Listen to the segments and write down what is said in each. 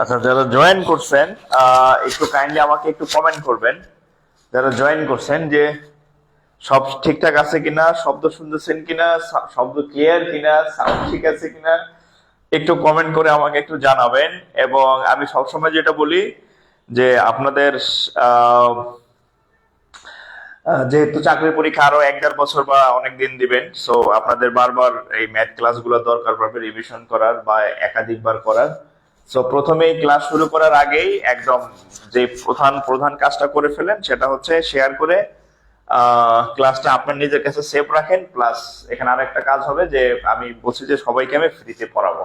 আচ্ছা, যারা জয়েন করছেন একটু কাইন্ডলি আমাকে একটু কমেন্ট করবেন। যারা জয়েন করছেন যে সব ঠিকঠাক আছে কিনা, শব্দ শুনতেছেন কিনা, শব্দ ক্লিয়ার কিনা, সাউন্ড ঠিক আছে কিনা, একটু কমেন্ট করে আমাকে একটু জানাবেন। এবং আমি সবসময় যেটা বলি যে আপনাদের যেহেতু চাকরির পরীক্ষা আরো 1-1.5 বছর বা অনেক দিন দিবেন, সো আপনাদের বারবার এই ম্যাথ ক্লাসগুলো দরকার পড়বে রিভিশন করার বা একাধিকবার করার। সো প্রথমেই ক্লাস শুরু করার আগেই একদম যে প্রধান প্রধান কাজটা করে ফেলেন, সেটা হচ্ছে শেয়ার করে ক্লাসটা আপনার নিজের কাছে সেভ রাখেন। প্লাস এখানে আরেকটা কাজ হবে যে আমি বলছি যে সবাইকে আমি ফ্রিতে পড়াবো,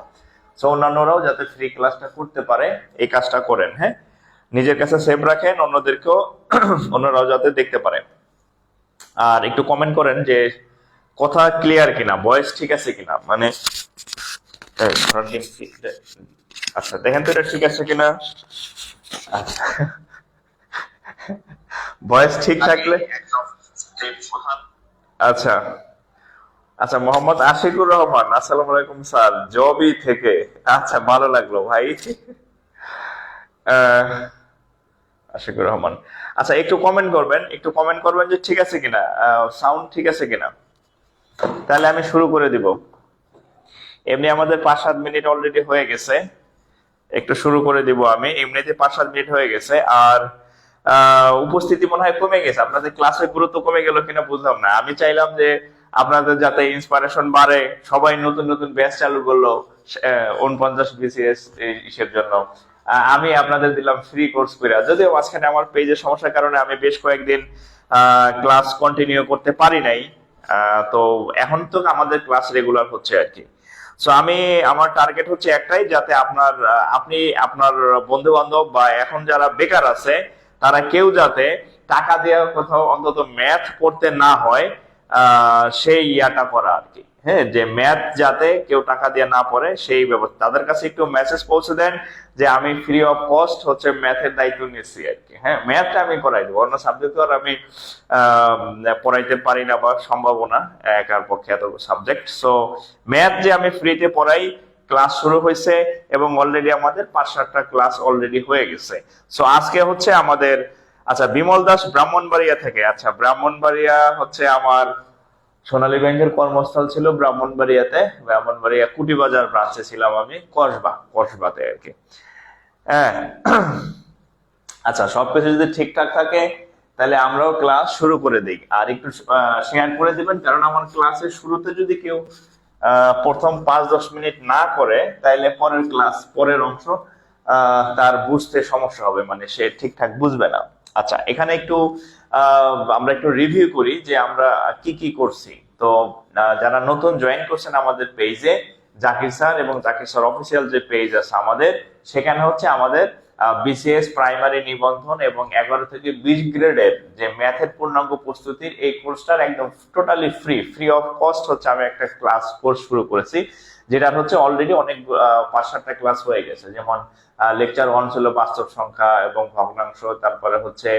সো অন্যান্যরাও যাতে ফ্রি ক্লাসটা করতে পারে এই কাজটা করেন। হ্যাঁ, নিজের কাছে সেভ রাখেন, অন্যদেরকেও অন্যরাও যাতে দেখতে পারে। আর একটু কমেন্ট করেন যে কথা ক্লিয়ার কিনা, ভয়েস ঠিক আছে কিনা, মানে আচ্ছা দেখেন তো এটা ঠিক আছে কিনা। আচ্ছা, ভয়েস ঠিক থাকলে আচ্ছা। আচ্ছা, মোহাম্মদ আশিকুর রহমান, আসসালামু আলাইকুম স্যার, জবি থেকে। আচ্ছা, ভালো লাগলো ভাই। আহ আশিকুর রহমান। আচ্ছা, একটু কমেন্ট করবেন, যে ঠিক আছে কিনা, সাউন্ড ঠিক আছে কিনা। তাহলে আমি শুরু করে দিব। এমনি আমাদের 5-7 মিনিট অলরেডি হয়ে গেছে, একটু শুরু করে দিব আমি। এমনিতে 5-7 মিনিট হয়ে গেছে। আর উপস্থিতি মনে হয় কমে গেছে, আপনাদের ক্লাসের গুরুত্ব কমে গেল কিনা বুঝলাম না। আমি চাইলাম যে আপনাদের যাতে ইন্সপিরেশন বাড়ে, সবাই নতুন নতুন ব্যাচ চালু করলো 49 বিসিএস ইসের জন্য। আমি আপনাদের দিলাম ফ্রি কোর্স করে, যদিও মাঝখানে আমার পেজের সমস্যার কারণে আমি বেশ কয়েকদিন ক্লাস কন্টিনিউ করতে পারি নাই। তো এখন তো আমাদের ক্লাস রেগুলার হচ্ছে আর কি। সো আমার টার্গেট হচ্ছে একটাই, যাতে আপনি আপনার বন্ধু বান্ধব বা এখন যারা বেকার আছে তারা কেউ যাতে টাকা দিয়ে কোথাও অন্তত ম্যাথ পড়তে না হয়, সেই ইয়াটা করা আর কি। হ্যাঁ, যে ম্যাথ যাতে কেউ টাকা দিয়ে না পড়ে সেই ব্যবস্থা, তাদের কাছে একটু মেসেজ পৌঁছে দেন যে আমি ফ্রি অফ কস্ট হচ্ছে ম্যাথের দায়িত্ব নিচ্ছি আর কি। হ্যাঁ, ম্যাথটা আমি করাই দেবো, অন্য সাবজেক্ট আর আমি পড়াইতে পারি না বা সম্ভব না একার পক্ষে এত সাবজেক্ট। সো ম্যাথ যে আমি ফ্রিতে পড়াই, ক্লাস শুরু হয়েছে এবং অলরেডি আমাদের 5-7টা ক্লাস অলরেডি হয়ে গেছে। সো আজকে হচ্ছে আমাদের, আচ্ছা বিমল দাস ব্রাহ্মণবাড়িয়া থেকে। আচ্ছা, ব্রাহ্মণবাড়িয়া হচ্ছে আমার সোনালী ব্যাংকের কর্মস্থল ছিল ব্রাহ্মণবাড়িয়াতে, ব্রাহ্মণবাড়িয়া কুটিবাজার ব্রাঞ্চে ছিলাম আমি, কসবাতে আর কি। হ্যাঁ। আচ্ছা, সবকিছু যদি ঠিকঠাক থাকে তাহলে আমরাও ক্লাস শুরু করে দিই। আর একটু শেয়ার করে দিবেন, কারণ আমার ক্লাসের শুরুতে যদি কেউ প্রথম 5-10 মিনিট না করে তাহলে পরের অংশ তার বুঝতে সমস্যা হবে, মানে সে ঠিকঠাক বুঝবে না। আচ্ছা, এখানে একটু আমরা একটু রিভিউ করি যে আমরা কি কি করছি। তো যারা নতুন জয়েন করছেন আমাদের পেজে, জাকির স্যার এবং জাকির স্যার অফিসিয়াল যে পেজ আছে আমাদের, সেখানে হচ্ছে আমাদের বিসিএস প্রাইমারি নিবন্ধন এবং 11 থেকে 20 গ্রেডের যে ম্যাথের পূর্ণাঙ্গ প্রস্তুতির এই কোর্সটার একদম টোটালি ফ্রি অফ কস্ট হচ্ছে আমি একটা কোর্স শুরু করেছি, যেটা হচ্ছে অলরেডি অনেক 5-7টা ক্লাস হয়ে গেছে। যেমন লেকচার 1 ছিল বাস্তব সংখ্যা এবং ভগ্নাংশ, তারপরে হচ্ছে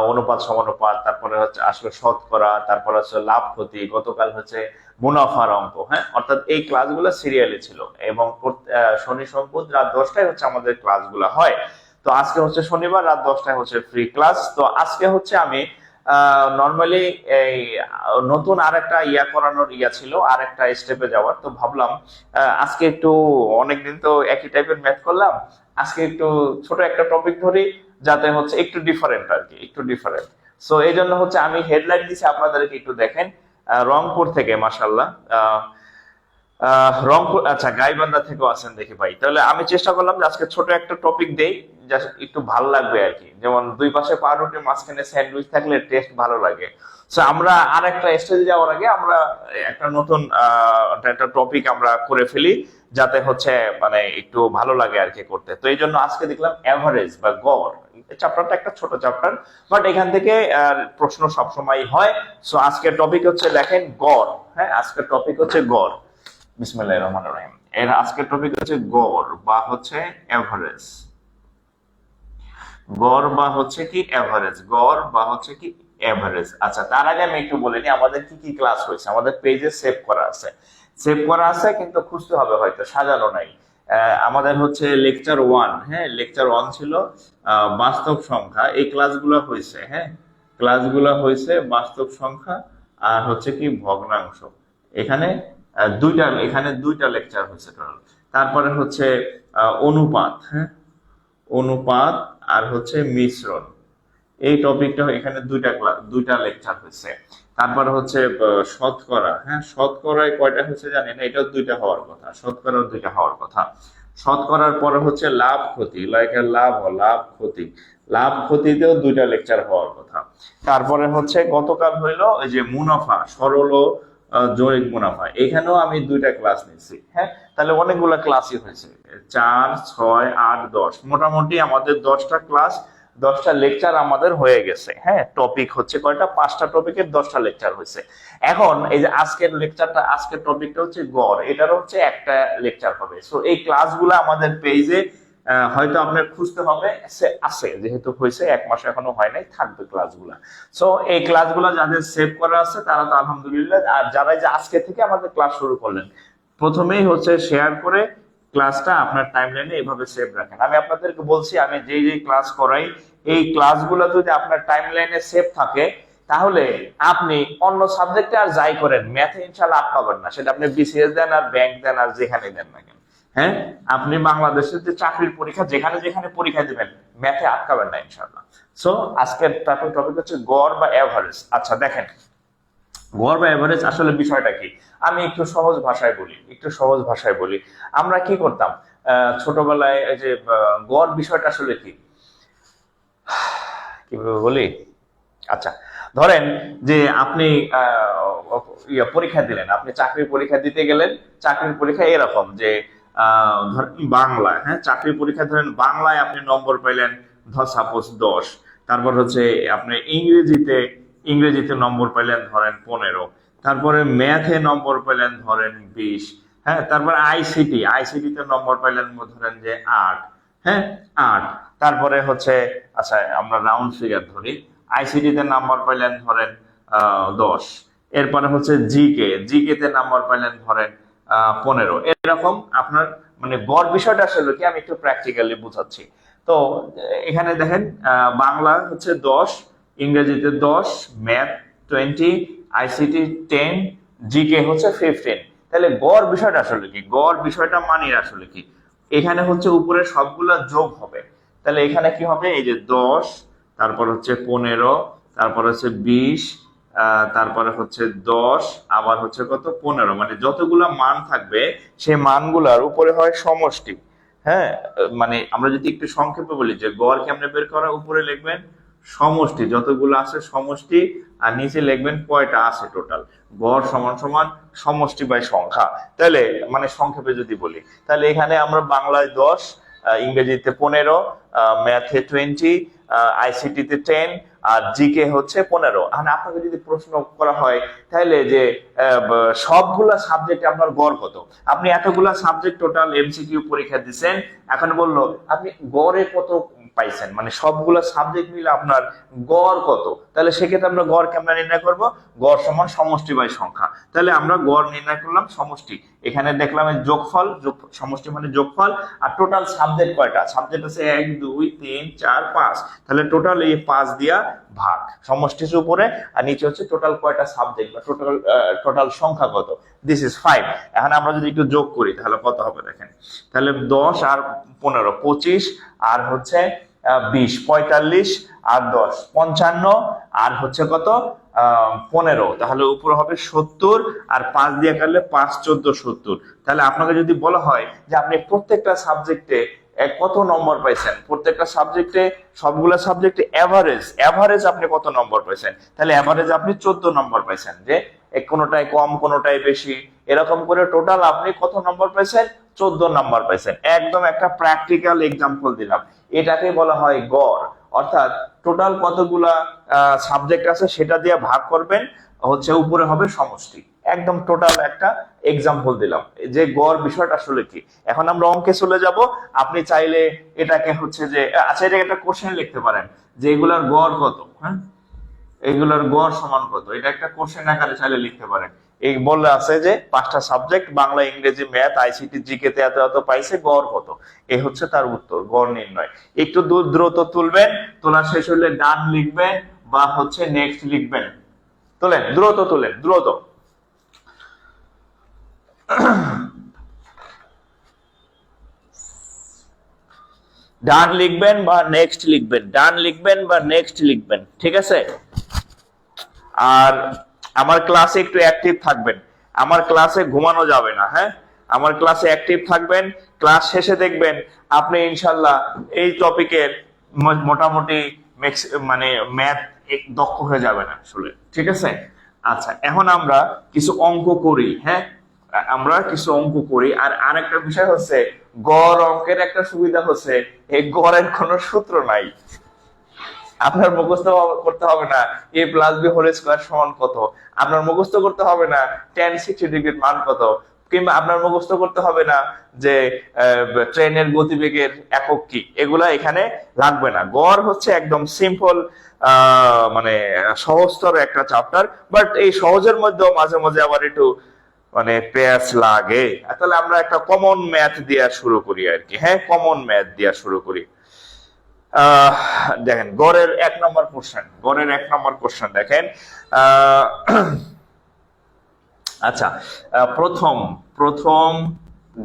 অনুপাত সমানুপাত, তারপরে হচ্ছে আসলে শতকরা, তারপরে হচ্ছে লাভ ক্ষতি, গতকাল হচ্ছে মুনাফার অঙ্ক। হ্যাঁ, অর্থাৎ এই ক্লাসগুলো সিরিয়ালে ছিল এবং শনি সোম বুধ রাত 10টায় হচ্ছে আমাদের ক্লাসগুলো হয়। তো আজকে হচ্ছে শনিবার রাত 10টায় হচ্ছে ফ্রি ক্লাস। তো আজকে হচ্ছে আমি নর্মালি এই নতুন আরেকটা করানোর ছিল, আরেকটা স্টেপে যাওয়ার। তো ভাবলাম আজকে একটু, অনেকদিন তো একই টাইপের ম্যাথ করলাম, আজকে একটু ছোট একটা টপিক ধরি, যাতে হচ্ছে একটু ডিফারেন্ট আর কি, একটু ডিফারেন্ট। সো এই জন্য হচ্ছে আমি হেডলাইন দিচ্ছি, আপনাদেরকে একটু দেখেন। রংপুর থেকে মাশাআল্লাহ, রংপুর, আচ্ছা গাইবান্ধা থেকেও আছেন দেখি ভাই। তাহলে আমি চেষ্টা করলাম যে আজকে ছোট একটা টপিক দেই, যা একটু ভালো লাগবে আর কি। যেমন দুই পাশে পাউরুটি, মাঝখানে স্যান্ডউইচ থাকলে টেস্ট ভালো লাগে। সো আমরা আর একটা স্টেজে যাওয়ার আগে আমরা একটা নতুন একটা টপিক আমরা করে ফেলি, যাতে হচ্ছে মানে একটু ভালো লাগে আর কি করতে। তো এই জন্য আজকে দেখলাম এভারেজ বা গড়, চ্যাপ্টারটা একটা ছোট চ্যাপ্টার, বাট এখান থেকে প্রশ্ন সবসময় হয়। সো আজকের টপিক হচ্ছে দেখেন গড়। হ্যাঁ, আজকের টপিক হচ্ছে গড়। বিসমিল্লাহির রহমানির রহিম। এর আজকের টপিক হচ্ছে গড় বা হচ্ছে এভারেজ। গড় বা হচ্ছে কি এভারেজ, গড় বা হচ্ছে কি এভারেজ। আচ্ছা, তার আগে আমি একটু বলে নিই আমাদের কি কি ক্লাস হয়েছে। আমাদের পেজে সেভ করা আছে কিন্তু খুঁজতে হবে, হয়তো সাজানো নাই। আমাদের হচ্ছে লেকচার 1, হ্যাঁ লেকচার 1 ছিল বাস্তব সংখ্যা, এই ক্লাসগুলো হয়েছে। হ্যাঁ, ক্লাসগুলো হয়েছে বাস্তব সংখ্যা আর হচ্ছে কি ভগ্নাংশ। এখানে দুইটা লেকচার হয়েছে টোটাল। তারপরে হচ্ছে অনুপাত, হ্যাঁ অনুপাত আর হচ্ছে মিশ্রণ, এই টপিকটা এখানে দুইটা লেকচার হয়েছে। তারপরে হচ্ছে শতকরা, হ্যাঁ শতকরায় কয়টা হয়েছে জানেন, এটাও দুইটা হওয়ার কথা, শতকরাও দুইটা হওয়ার কথা। শতকরার পরে হচ্ছে লাভ ক্ষতি, লাভ ক্ষতি, লাভ ক্ষতিতেও দুইটা লেকচার হওয়ার কথা। তারপরে হচ্ছে গতকাল হইলো ওই যে মুনাফা, সরল ও জৈবিক মুনাফা, এখানেও আমি দুইটা ক্লাস নিচ্ছি। হ্যাঁ, তাহলে অনেকগুলো ক্লাসই হয়েছে, 4, 6, 8, 10, মোটামুটি আমাদের 10টা ক্লাস, 10টা লেকচার আমাদের হয়ে গেছে। হ্যাঁ, টপিক হচ্ছে কয়টা, 5টা টপিকের 10টা লেকচার হয়েছে। এখন এই যে আজকের টপিকটা হচ্ছে গড়, এটার হচ্ছে একটা লেকচার হবে। সো এই ক্লাসগুলো আমাদের পেজে হয়তো আপনার খুঁজতে হবে, আছে যেহেতু হয়েছে 1 মাস এখনো হয় নাই, থাকবে ক্লাসগুলা। সো এই ক্লাসগুলো যাদের সেভ করা আছে তারা তো আলহামদুলিল্লাহ, আর যারা যে আজকে থেকে আমাদের ক্লাস শুরু করলেন, প্রথমেই হচ্ছে শেয়ার করে ক্লাসটা আপনার টাইমলাইনে এইভাবে সেভ রাখেন। আমি আপনাদেরকে বলছি, আমি যেই যেই ক্লাস করাই এই ক্লাসগুলো যদি আপনার টাইমলাইনে সেভ থাকে, তাহলে আপনি অন্য সাবজেক্টে আর যাই করেন, ম্যাথে ইনশাআল্লাহ আটকাবেন না। সেটা আপনি বিসিএস দেন আর ব্যাংক দেন আর যেখানে দেন না কেন, হ্যাঁ, আপনি বাংলাদেশের যে চাকরির পরীক্ষা যেখানে যেখানে পরীক্ষা দিবেন, ম্যাথে আটকাবেন না ইনশাআল্লাহ। সো আজকের টপিক হচ্ছে গড় বা এভারেজ। আচ্ছা দেখেন, গড় বা এভারেজ আসলে বিষয়টা কি, আমি একটু সহজ ভাষায় বলি। আমরা কি করতাম ছোটবেলায়, যে গড় বিষয়টা আসলে কি, কিভাবে বলি। আচ্ছা ধরেন যে আপনি পরীক্ষা দিলেন, আপনি চাকরির পরীক্ষা দিতে গেলেন। চাকরির পরীক্ষা এরকম যে ধরেন বাংলা, হ্যাঁ, চাকরির পরীক্ষা ধরেন বাংলায় আপনি নম্বর পাইলেন ধর সাপোজ 10, তারপর হচ্ছে আপনি ইংরেজিতে নম্বর পাইলেন ধরেন 15, তারপরে ম্যাথে নম্বর পাইলেন ধরেন 20, হ্যাঁ, তারপর আইসিটিতে নম্বর পাইলেন ধরেন যে 8, হ্যাঁ 8, তারপরে হচ্ছে আচ্ছা আমরা রাউন্ড ফিগার ধরি, আইসিটিতে নাম্বার পাইলেন ধরেন 10, এরপরে হচ্ছে জিকে তে নাম্বার পাইলেন ধরেন 15, এরকম আপনার মানে গড় বিষয়টা আসলে কি, আমি একটু প্র্যাকটিক্যালি বুঝাচ্ছি। তো এখানে দেখেন বাংলা হচ্ছে 10, ইংরেজিতে 10, ম্যাথ 20, আইসিটি 10, জিকে হচ্ছে 15। তাহলে গড় বিষয়টা আসলে কি, গড় বিষয়টা মানে আসলে কি, এখানে হচ্ছে উপরে সবগুলা যোগ হবে। তাহলে এখানে কি হবে, এই যে 10, তারপর হচ্ছে 15, তারপর হচ্ছে 20, তারপরে হচ্ছে 10, আবার হচ্ছে কত 15, মানে যতগুলা মান থাকবে সেই মানগুলার উপরে হয় সমষ্টি। হ্যাঁ, মানে আমরা যদি একটু সংক্ষেপে বলি যে গড় কেমনে বের করা, উপরে লিখবেন সমষ্টি, যতগুলো আছে সমষ্টি, আর নিচে লিখবেন কয়টা আছে টোটাল। গড় সমান সমান সমষ্টি বাই সংখ্যা। তাহলে মানে সংক্ষেপে যদি বলি, তাহলে এখানে আমরা বাংলায় 10, ইংরেজিতে 15, ম্যাথে 20, আইসিটিতে 10, আর জিকে হচ্ছে 15। মানে আপনাকে যদি প্রশ্ন করা হয় তাহলে যে সবগুলা সাবজেক্টে আপনার গড় কত, আপনি এতগুলা সাবজেক্ট টোটাল এমসিকিউ পরীক্ষা দিচ্ছেন, এখন বললো আপনি গড়ে কত পাইছেন, মানে সবগুলা সাবজেক্ট মিলে আপনার গড় কত। তাহলে সেক্ষেত্রে আমরা গড় কেমন নির্ণয় করব, গড় সমান সমষ্টি বাই সংখ্যা। তাহলে আমরা গড় নির্ণয় করলাম সমষ্টি, এখানে দেখলাম যোগফল, সমষ্টি মানে যোগফল, আর টোটাল সাবজেক্ট কয়টা, সাবজেক্ট আছে 1 2 3 4 5, তাহলে টোটাল এই 5 দিয়া ভাগ, সমষ্টির উপরে আর নিচে হচ্ছে টোটাল কয়টা সাবজেক্ট বা টোটাল সংখ্যা কত, দিস ইজ 5। এখন আমরা যদি একটু যোগ করি তাহলে কত হবে দেখেন, তাহলে 10 আর 15 25, আর হচ্ছে 20 45, আর 10 55, আর হচ্ছে কত 15, তাহলে উপরে হবে 70, আর 5 দিয়ে কাটলে 5 14 70। তাহলে আপনাকে যদি বলা হয় যে আপনি প্রত্যেকটা সাবজেক্টে কত নম্বর পাইছেন, প্রত্যেকটা সাবজেক্টে সবগুলা সাবজেক্টে এভারেজ আপনি কত নম্বর পাইছেন, তাহলে এভারেজ আপনি 14 নম্বর পাইছেন, যে কোনোটাই কম কোনোটাই বেশি, এরকম করে টোটাল আপনি কত নম্বর পাইছেন, 14 নম্বর পাইছেন। একদম একটা প্র্যাকটিক্যাল এক্সাম্পল দিলাম, এটাকে বলা হয় গড়। অর্থাৎ টোটাল কতগুলা সাবজেক্ট আছে সেটা দিয়ে ভাগ করবেন, হচ্ছে উপরে হবে সমষ্টি। একদম টোটাল একটা এক্সাম্পল দিলাম যে গড় বিষয়টা আসলে কি। এখন আমরা অঙ্কে চলে যাব, আপনি চাইলে এটাকে হচ্ছে যে আচ্ছা এটা একটা কোশ্চেন লিখতে পারেন যে এগুলার গড় কত, হ্যাঁ এগুলোর গড় সমান কত, এটা একটা কোশ্চেন আকারে চাইলে লিখতে পারেন। এই বললে আছে যে 5টা সাবজেক্ট বাংলা ইংরেজি ম্যাথ আইসিটি জিকে তে এত এত পাইছে, গড় কত, এই হচ্ছে তার উত্তর, গড় নির্ণয়। একটু দ্রুত তুলবেন, তোলা শেষ হলে ডান লিখবেন বা হচ্ছে নেক্সট লিখবেন, তোলেন দ্রুত, তোলেন দ্রুত। ডান লিখবেন বা নেক্সট লিখবেন, ডান লিখবেন বা নেক্সট লিখবেন, ঠিক আছে। আর আমার ক্লাসে একটু অ্যাক্টিভ থাকবেন, আমার ক্লাসে ঘুমানো যাবে না, হ্যাঁ আমার ক্লাসে অ্যাক্টিভ থাকবেন। ক্লাস শেষে দেখবেন আপনি ইনশাল্লাহ এই টপিকের মোটামুটি মানে ম্যাথ দক্ষ হয়ে যাবেন আসলে, ঠিক আছে। আচ্ছা এখন আমরা কিছু অঙ্ক করি, হ্যাঁ আমরা কিছু অঙ্ক করি। আর আরেকটা বিষয় হচ্ছে গড় অঙ্কের একটা সুবিধা হচ্ছে এই গড়ের কোনো সূত্র নাই, আপনার মুখস্থ করতে হবে না a plus b whole square সমান কত, আপনার মুখস্থ করতে হবে না tan 60 ডিগ্রির মান কত, কিংবা আপনার মুখস্থ করতে হবে না যে ট্রেনের গতিবেগের একক কি, এগুলা এখানে লাগবে না। গড় হচ্ছে একদম সিম্পল মানে সহজতর একটা চ্যাপ্টার, বাট এই সহজের মধ্যেও মাঝে মাঝে আবার একটু মানে পেঁয়াজ লাগে। তাহলে আমরা একটা কমন ম্যাথ দেওয়া শুরু করি আর কি। হ্যাঁ, কমন ম্যাথ দেওয়া শুরু করি। আহ দেখেন গড়ের 1 নম্বর কোশ্চেন, গড়ের 1 নম্বর কোশ্চেন দেখেন। আহ আচ্ছা, প্রথম প্রথম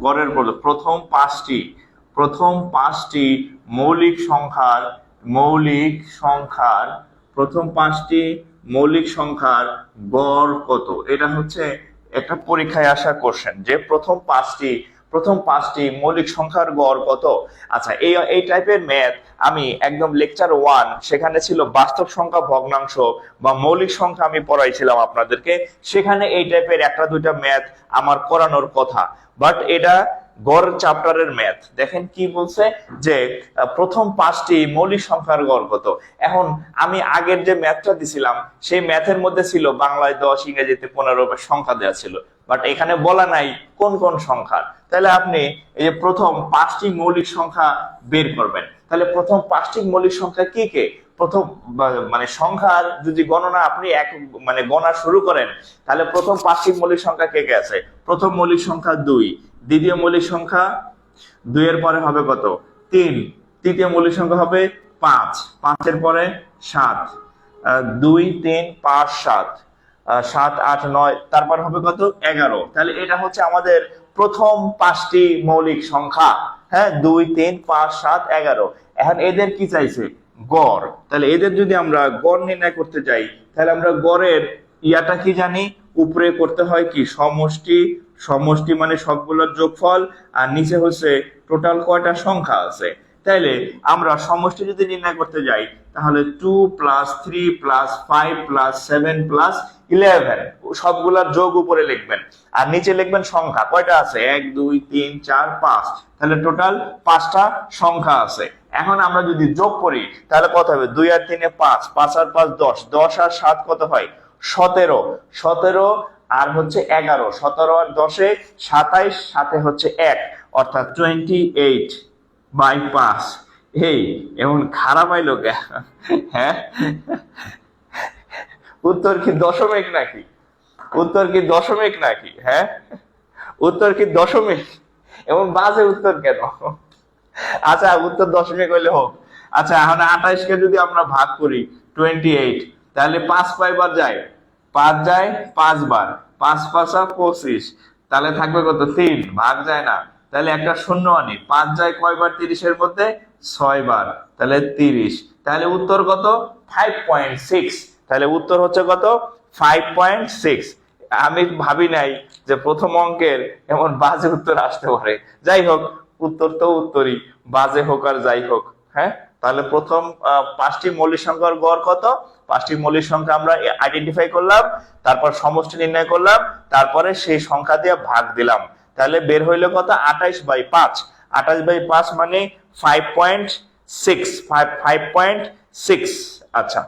গড়ের প্রথম পাঁচটি মৌলিক সংখ্যার প্রথম পাঁচটি মৌলিক সংখ্যার গড় কত? এটা হচ্ছে একটা পরীক্ষায় আসা কোশ্চেন, যে প্রথম পাঁচটি মৌলিক সংখ্যার গড় কত। আচ্ছা, এই টাইপের ম্যাথ আমি একদম লেকচার 1 সেখানে ছিল বাস্তব সংখ্যা ভগ্নাংশ বা মৌলিক সংখ্যা আমি পড়াইছিলাম আপনাদেরকে, সেখানে এই টাইপের একটা দুইটা ম্যাথ আমার করানোর কথা। বাট এটা গড় চ্যাপ্টারের ম্যাথ। দেখেন কি বলছে, যে প্রথম পাঁচটি মৌলিক সংখ্যার গড় কত। এখন আমি আগের যে ম্যাথটা দিছিলাম সেই ম্যাথের মধ্যে ছিল বাংলায় 10, ইংরেজিতে 15 সংখ্যা দেওয়া ছিল, বাট এখানে বলা নাই কোন কোন সংখ্যা। তাহলে আপনি এই যে প্রথম পাঁচটি মৌলিক সংখ্যা বের করবেন, তাহলে প্রথম পাঁচটি মৌলিক সংখ্যা কি কে? প্রথম মানে সংখ্যার যদি গণনা আপনি গণা শুরু করেন, তাহলে প্রথম পাঁচটি মৌলিক সংখ্যা কে কে আছে? প্রথম মৌলিক সংখ্যা 2, দ্বিতীয় মৌলিক সংখ্যা 2 এর পরে হবে কত? 3, তৃতীয় মৌলিক সংখ্যা হবে 5, 5 এর পরে 7, 2 3 5 7, 7 8 9, তারপর হবে কত? 11। তাহলে এটা হচ্ছে আমাদের প্রথম পাঁচটি মৌলিক সংখ্যা। হ্যাঁ, 2 3 5 7 11। এখন এদের কি চাইছে? গড়। তাহলে এদের যদি আমরা গড় নির্ণয় করতে যাই, তাহলে আমরা গড়ের ইয়াটা কি জানি? উপরে করতে হয় কি? সমষ্টি। সমষ্টি মানে সবগুলোর যোগফল, আর নিচে হচ্ছে টোটাল কয়টা সংখ্যা আছে। তাইলে আমরা সমষ্টি যদি নির্ণয় করতে যাই, তাহলে 2 + 3 + 5 + 7 + 11 সবগুলার যোগ উপরে লিখবেন, আর নিচে লিখবেন সংখ্যা কয়টা আছে? 1 2 3 4 5। তাহলে টোটাল 5টা সংখ্যা আছে। এখন আমরা যদি যোগ করি তাহলে কত হবে? 2 আর 3 5, 5 আর 5 10, 10 আর 7 কত হয়? 17, 17 আর হচ্ছে 11, 17 আর 10 27, সাথে হচ্ছে 1, অর্থাৎ 28/5। এই এমন খারাপ আইলো কে? হ্যাঁ, উত্তর কি দশমিক নাকি? উত্তর কি দশমিক নাকি? হ্যাঁ, উত্তর কি দশমিক? এমন বাজে উত্তর কেন? আচ্ছা, উত্তর দশমিক হইলে হোক। আচ্ছা, এখন 28 কে যদি আমরা ভাগ করি 28, তাহলে 5 কয়বার যায়? 5 যায় 5 বার, 5 5 25, তাহলে থাকবে কত? 3, ভাগ যায় না, তাহলে একটা শূন্য আনি। 5 যায় কয়বার 30 এর মধ্যে? 6 বার, তাহলে 30। তাহলে উত্তর কত? 5.6। তাহলে উত্তর হচ্ছে কত? 5.6। আমি ভাবি নাই যে প্রথম অঙ্কের এমন বাজে উত্তর আসতে পারে। যাই হোক, উত্তর তো উত্তরই, বাজে হোক আর যাই হোক। হ্যাঁ, তাহলে প্রথম পাঁচটি মৌলিক সংখ্যার গড় কত? পাঁচটি মৌলিক সংখ্যা আমরা আইডেন্টিফাই করলাম, তারপর সমষ্টি নির্ণয় করলাম, তারপরে সেই সংখ্যা দিয়ে ভাগ দিলাম। তাহলে বের হইলো কত? 28/5। 28/5 মানে 5.6, 5.6। আচ্ছা,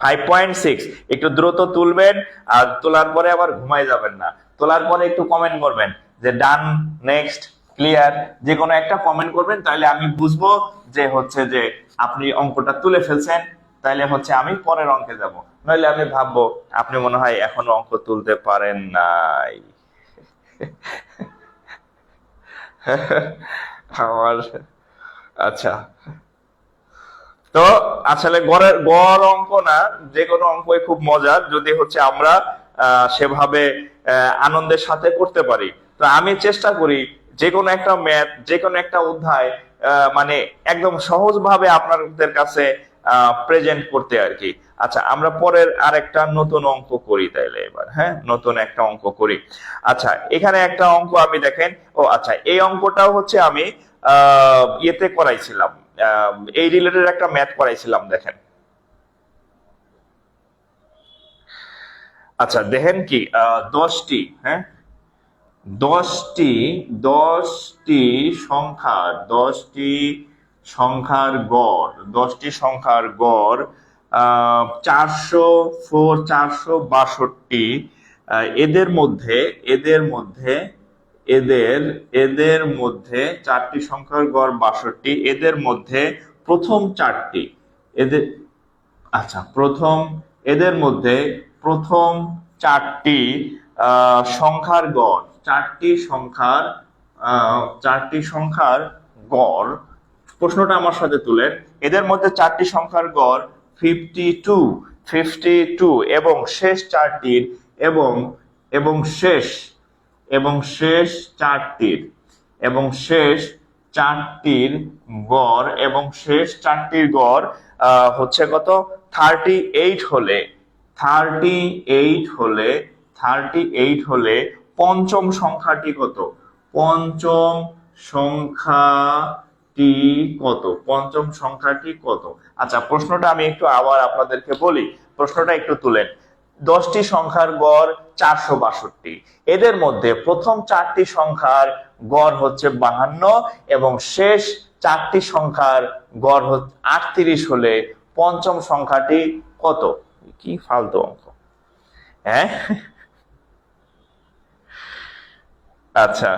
5.6 একটু দ্রুত তুলবেন, আর তোলার পরে আবার ঘুমাই যাবেন না। তোলার পরে একটু কমেন্ট করবেন যে ডান, নেক্সট, ক্লিয়ার, যে কোনো একটা কমেন্ট করবেন, তাহলে আমি বুঝবো যে হচ্ছে যে আপনি অঙ্কটা তুলে ফেলছেন। তাহলে হচ্ছে আমি পরের অঙ্কে যাব, নইলে আমি ভাববো আপনি মনে হয় এখনো অঙ্ক তুলতে পারেন নাই। আমার আচ্ছা, তো আসলে গড় অঙ্ক না, যে কোনো অঙ্কই খুব মজার যদি হচ্ছে আমরা সেভাবে আনন্দের সাথে করতে পারি। তো আমি চেষ্টা করি যে কোনো একটা ম্যাথ, যে কোনো একটা অধ্যায় মানে একদম সহজ ভাবে আপনাদের কাছে প্রেজেন্ট করতে আর কি। আচ্ছা, আমরা পরের আরেকটা নতুন অঙ্ক করি তাইলে এবার। হ্যাঁ, নতুন একটা অঙ্ক করি। আচ্ছা, এখানে একটা অঙ্ক আমি দেখেন। ও আচ্ছা, এই অঙ্কটাও হচ্ছে আমি ইয়েতে করাইছিলাম, এই রিলেটেড একটা ম্যাথ করাইছিলাম। দেখেন, আচ্ছা দেখেন কি 10টি, হ্যাঁ 10টি 10টি সংখ্যার 10টি সংখ্যার গড় 462। এদের মধ্যে এদের মধ্যে এদের এদের মধ্যে 4টি সংখ্যার গড় 62। এদের মধ্যে প্রথম 4টি, এদের আচ্ছা প্রথম এদের মধ্যে প্রথম চারটি সংখ্যার গড়, চারটি সংখ্যার গড়, প্রশ্নটা আমার সাথে তুলেন। এদের মধ্যে চারটি সংখ্যার গড় 52 এবং শেষ চারটির এবং শেষ চারটির গড় হচ্ছে কত? 38 হলে পঞ্চম সংখ্যাটি কত? আচ্ছা, প্রশ্নটা আমি একটু আবার আপনাদেরকে বলি, প্রশ্নটা একটু তুলেন। 10টি সংখ্যার গড় 462, এদের মধ্যে প্রথম চারটি সংখ্যার গড় হচ্ছে 52 এবং শেষ চারটি সংখ্যার গড় হচ্ছে 38 হলে পঞ্চম সংখ্যাটি কত? কি ফালতু অঙ্ক, হ্যাঁ? আচ্ছা,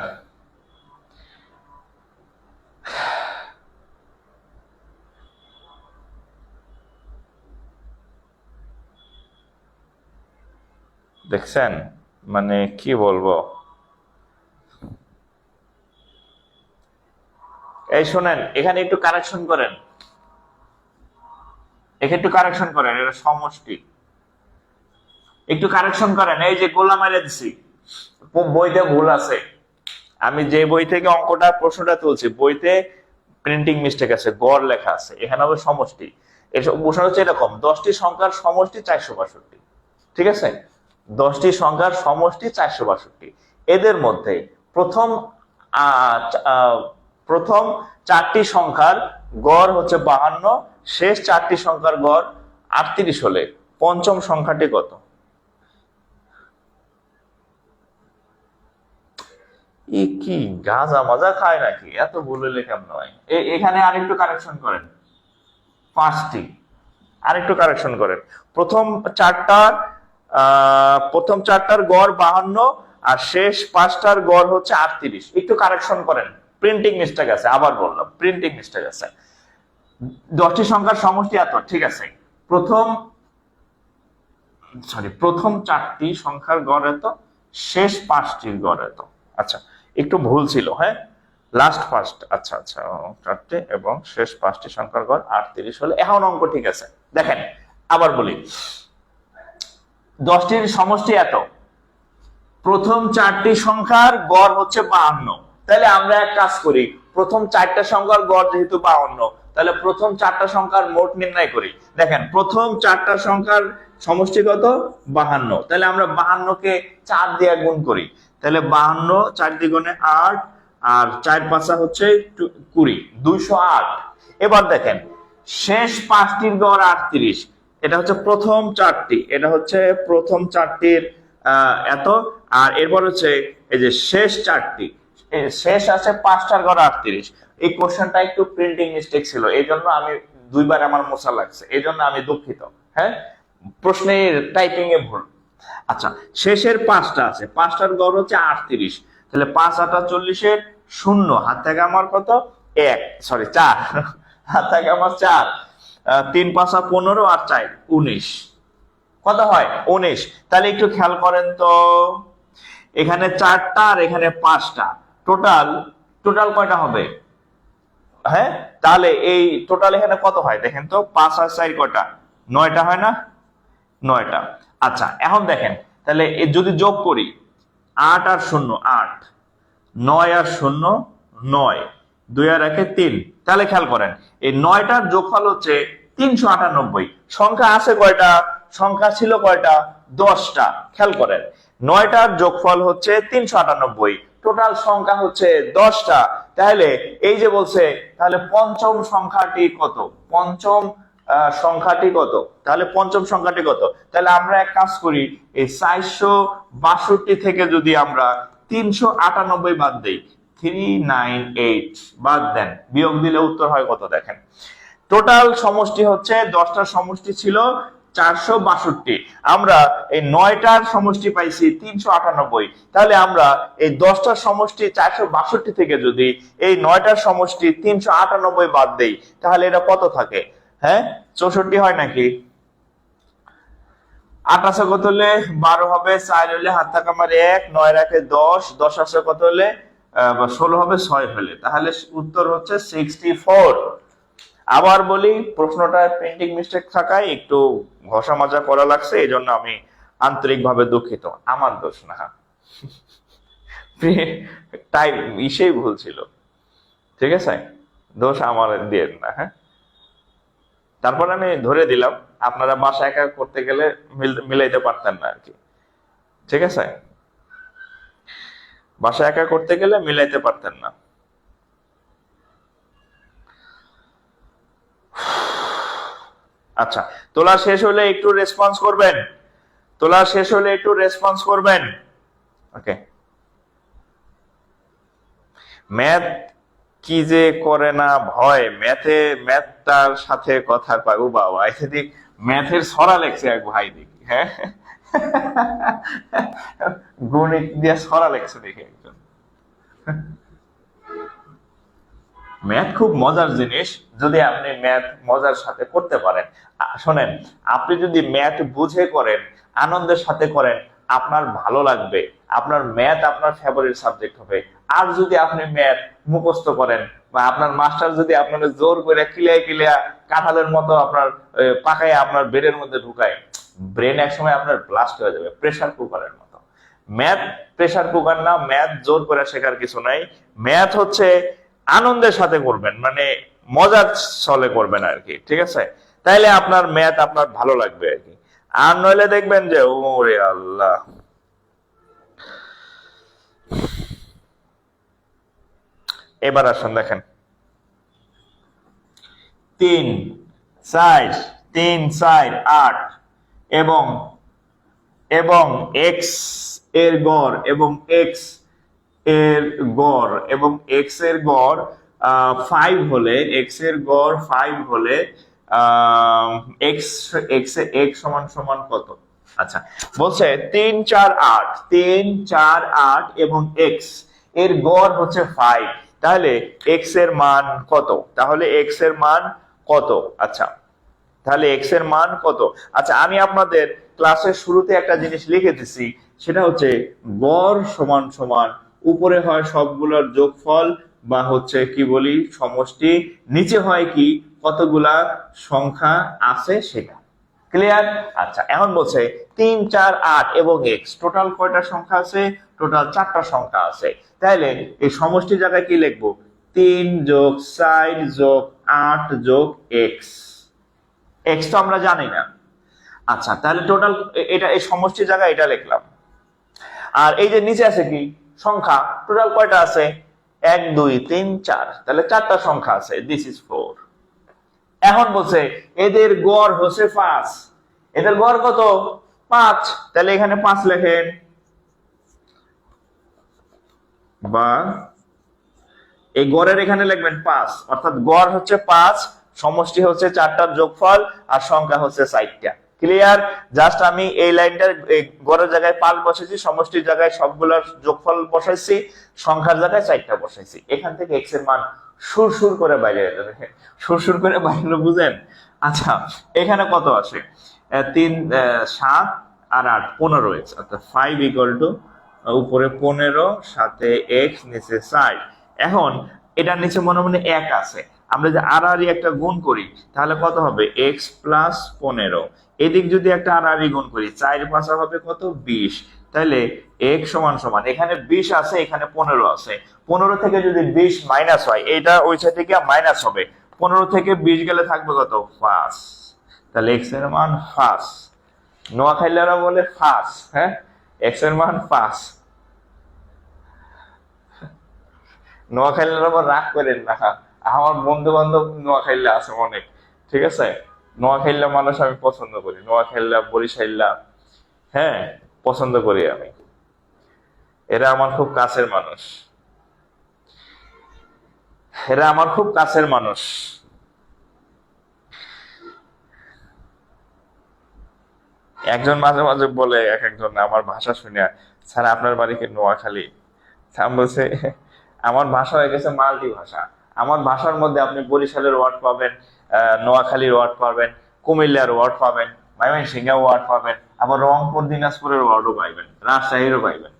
দেখছেন, মানে কি বলবো। এই শোনেন, এখানে একটু কারেকশন করেন, এটা সমষ্টি, একটু কারেকশন করেন। এই যে গোলা মাইরে দিছি, বইতে ভুল আছে। আমি যে বই থেকে অঙ্কটা প্রশ্নটা তুলছি, বইতে প্রিন্টিং মিস্টেক আছে, গড় লেখা আছে, এখানে হবে সমষ্টি। এসব প্রশ্ন হচ্ছে এরকম, 10টি সংখ্যার সমষ্টি 462, ঠিক আছে? 10টি সংখ্যার সমষ্টি 462, এদের মধ্যে প্রথম চারটি সংখ্যার গড় হচ্ছে 52, শেষ চারটি সংখ্যার গড় 38 হলে পঞ্চম সংখ্যাটি কত? কি গাঁজা মাজা খায় নাকি, এত ভুল হলে কেমন হয়? এখানে আরেকটু কারেকশন করেন, 5টি আরেকটু কারেকশন করেন। প্রথম চারটার গড় 52 আর শেষ পাঁচটার গড় হচ্ছে 38, একটু কারেকশন করেন, প্রিন্টিং মিস্টেক আছে, আবার বললাম প্রিন্টিং মিস্টেক আছে। 10টি সংখ্যার সমষ্টি এত, ঠিক আছে? প্রথম চারটি সংখ্যার গড় এত, শেষ পাঁচটির গড় এত। আচ্ছা, একটু ভুল ছিল, হ্যাঁ, লাস্ট ফার্স্ট। আচ্ছা, চারটে এবং শেষ পাঁচটি সংখ্যার গড় 38 হলে, এখন অঙ্ক ঠিক আছে। দেখেন, আবার বলি, 10টির সমষ্টি এত, প্রথম চারটি সংখ্যার গড় হচ্ছে 52, তাহলে আমরা এক কাজ করি, প্রথম চারটা সংখ্যার গড় যেহেতু 52, তাহলে প্রথম চারটা সংখ্যার মোট নির্ণয় করি। দেখেন, প্রথম চারটা সংখ্যার সমষ্টি কত? 52, তাহলে আমরা 52কে 4 দিয়ে গুণ করি, তাহলে 52 4 দ্বিগুণে 8 আর 4 5 হচ্ছে 20, 208। এবার দেখেন, শেষ পাঁচটির গড় 38, এটা হচ্ছে প্রথম চারটির এত, আর এরপর হচ্ছে এই যে শেষ চারটি, শেষ আছে পাঁচটার গড় 38। এই কোশ্চেনটা একটু প্রিন্টিং মিস্টেক ছিল, এই জন্য আমি দুইবার আমার মোছা লাগছে, এই জন্য আমি দুঃখিত, হ্যাঁ, প্রশ্নের টাইপিং এ ভুল। আচ্ছা, শেষের পাঁচটা আছে, পাঁচটার গড় হচ্ছে 38, তাহলে 5 8 40, 0 হাত থেকে আমার কত? 4 হাত থেকে আমার 4, 3 5 15 আর 4 19, কত হয়? 19। তাহলে একটু খেয়াল করেন তো, এখানে 4টা আর এখানে 5টা, টোটাল কয়টা হবে? হ্যাঁ, তাহলে এই টোটাল এখানে কত হয় দেখেন তো, 5 আর 4 কয়টা? 9টা হয় না? 9টা। আচ্ছা, এখন দেখেন, তাহলে যদি যোগ করি, 8 আর 0 8, 9 আর 0 9, 2 আর 1 3, তাহলে খেয়াল করেন, এই 9টার যোগফল হচ্ছে 398। সংখ্যা আছে কয়টা? সংখ্যা ছিল কয়টা? 10টা। খেয়াল করেন, 9টার যোগফল হচ্ছে 398, টোটাল সংখ্যা হচ্ছে 10টা। তাহলে এই যে বলছে, তাহলে পঞ্চম সংখ্যাটি কত? তাহলে পঞ্চম সংখ্যাটি কত? তাহলে আমরা এক কাজ করি, এই 462 থেকে যদি আমরা 398 বাদ দেই, 398 বাদ দেন, বিয়োগ দিলে উত্তর হয় কত? দেখেন, টোটাল সমষ্টি হচ্ছে, 10টার সমষ্টি ছিল 462, আমরা এই 9টার সমষ্টি পাইছি 398, তাহলে আমরা এই 10টার সমষ্টি 462 থেকে যদি এই 9টার সমষ্টি 398 বাদ দেই, তাহলে এটা কত থাকে? হ্যাঁ, 64 হয় নাকি? 8 আছে কত হলে 12 হবে, 4 হলে হাত থাকা আমার 1, 9 রাখে 10, 10 আছে কত হলে 16 হবে 6 হলে, তাহলে উত্তর হচ্ছে 64। আবার বলি, প্রশ্নটা প্রিন্টিং মিস্টেক থাকায় একটু ঘষা মাজা করা লাগছে, এই জন্য আমি আন্তরিকভাবে দুঃখিত, আমার দোষ না। টাইম ইসেই ভুল ছিল, ঠিক আছে, দোষ আমার দিয়ে না। হ্যাঁ, তারপর আমি ধরে দিলাম আপনারা বাসা একা করতে গেলে মিলাইতে পারতেন না আর কি, ঠিক আছে, বাসা একা করতে গেলে মিলাইতে পারতেন না। আচ্ছা, তোলা শেষ হলে একটু রেসপন্স করবেন, তোলা শেষ হলে একটু রেসপন্স করবেন। ওকে, ম্যাথ কি যে করে না ভয়, ম্যাথটার সাথে কথা কয়, ও বাবা, এসে ম্যাথের ছড়া লেখছে এক ভাই দেখি, হ্যাঁ, গণিত দিয়ে ছড়া লেখছে দেখি একজন। ম্যাথ খুব মজার জিনিস, যদি আপনি ম্যাথ মজার সাথে করতে পারেন। শোনেন, আপনি যদি ম্যাথ বুঝে করেন, আনন্দের সাথে করেন, আপনার ভালো লাগবে, আপনার ম্যাথ আপনার ফেভারিট সাবজেক্ট হবে। আর যদি আপনি ম্যাথ মুখস্থ করেন, বা আপনার মাস্টার যদি আপনার জোর করে কিলিয়া কাঁঠালের মতো আপনার পাকায় আপনার ব্রেনের মধ্যে ঢুকায়, ব্রেন একসময় আপনার ব্লাস্ট হয়ে যাবে, প্রেসার কুকারের মতো। ম্যাথ প্রেসার কুকার না, ম্যাথ জোর করে শেখার কিছু নাই। ম্যাথ হচ্ছে আনন্দের সাথে করবেন, মানে মজার ছলে করবেন আর কি, ঠিক আছে, তাইলে আপনার ম্যাথ আপনার ভালো লাগবে আর কি। আর নইলে দেখবেন যে ওরে আল্লাহ। এবার আসুন দেখেন, 3, 4, 3, 4, 8 এবং এবং এক্স এর গড় এবং এক্স এর গড় এবং এক্স এর গড় 5 হলে, এক্স এর গড় 5 হলে এক্স এক্স এক্স সমান সমান কত? আচ্ছা, বলছে 3, 4, 8, 3, 4, 8 এবং এক্স এর গড় হচ্ছে 5, তাহলে এক্স এর মান কত? তাহলে এক্স এর মান কত? আচ্ছা, তাহলে এক্স এর মান কত? আচ্ছা, আমি আপনাদের ক্লাসের শুরুতে একটা জিনিস লিখে দিছি, সেটা হচ্ছে গড় সমান সমান উপরে হয় সবগুলোর যোগফল বা হচ্ছে কি বলি সমষ্টি, নিচে হয় কি কতগুলা সংখ্যা আছে সেটা। ক্লিয়ার? আচ্ছা, এখন বলছে 3, 4, 8 এবং এক্স টোটাল কয়টা সংখ্যা আছে? টোটাল 4টা সংখ্যা আছে। তাহলে এই সমষ্টি জায়গায় কি লিখবো? 3 যোগ 4 যোগ 8 যোগ এক্স। এক্স তো আমরা জানি না। আচ্ছা, তাহলে টোটাল এটা এই সমষ্টির জায়গায় এটা লিখলাম। আর এই যে নিচে আছে কি সংখ্যা, টোটাল কয়টা আছে? 1, 2, 3, 4, তাহলে 4টা সংখ্যা আছে, দিস ইজ 4। এখন বলছে এদের গড় হচ্ছে 5, এদের গড় কত? 5, তাহলে এখানে 5 লেখেন, বা এই গড়ের এখানে লিখবেন 5, অর্থাৎ গড় হচ্ছে 5, সমষ্টি হচ্ছে 4টার যোগফল, আর সংখ্যা হচ্ছে 4টা। ক্লিয়ার? জাস্ট আমি এই লাইনটার গড়ের জায়গায় 5 বসাইছি, সমষ্টির জায়গায় সবগুলোর যোগফল বসাইছি, সংখ্যার জায়গায় 4টা বসাইছি। এখান থেকে এক্স এর মান সুর করে বাইরে যাবে, সুর করে বাইরে, বুঝেন? আচ্ছা, এখানে কত আসে? 3, 7 আর 8, 15 এক্স, অর্থাৎ 5 ইকুয়াল টু উপরে 15 সাথে এক্স নিচে 4। এখন এটার নিচে মনে মনে 1 আছে, আমরা যে আড়াআড়ি একটা গুণ করি তাহলে কত হবে? X plus 15। এদিক যদি একটা আড়াআড়ি গুণ করি, 4 5 হবে কত? 20। তাহলে এক্স সমান সমান এখানে 20 আছে, এখানে 15 আছে, 15 থেকে যদি 20 মাইনাস হয়, এটা ওই সাইড থেকে মাইনাস হবে, 15 থেকে 20 গেলে থাকবে কত? 5। তাহলে এক্স এর মান 5। নোয়াখালীরা বলে 5, হ্যাঁ, এক্স এর মান 5। নোয়াখালীর আবার রাগ করেন না, আমার বন্ধু বান্ধব নোয়াখালী আছে অনেক, ঠিক আছে, নোয়াখালী মানুষ আমি পছন্দ করি, নোয়াখালী বরিশাল্লা, হ্যাঁ, পছন্দ করি আমি, এরা আমার খুব কাছের মানুষ, এরা আমার খুব কাছের মানুষ। একজন মাঝে মাঝে বলে, একজন আমার ভাষা শুনে, স্যার আপনার বাড়ি কি নোয়াখালী? আমি বলছে আমার ভাষা হয়ে গেছে মাল্টি ভাষা, আমার ভাষার মধ্যে আপনি বরিশালের ওয়ার্ড পাবেন, নোয়াখালীর ওয়ার্ড পাবেন, কুমিল্লার ওয়ার্ড পাবেন, ময়মনসিংহের ওয়ার্ড পাবেন, আবার রংপুর দিনাজপুরের ওয়ার্ডও পাইবেন, রাজশাহীরও পাইবেন।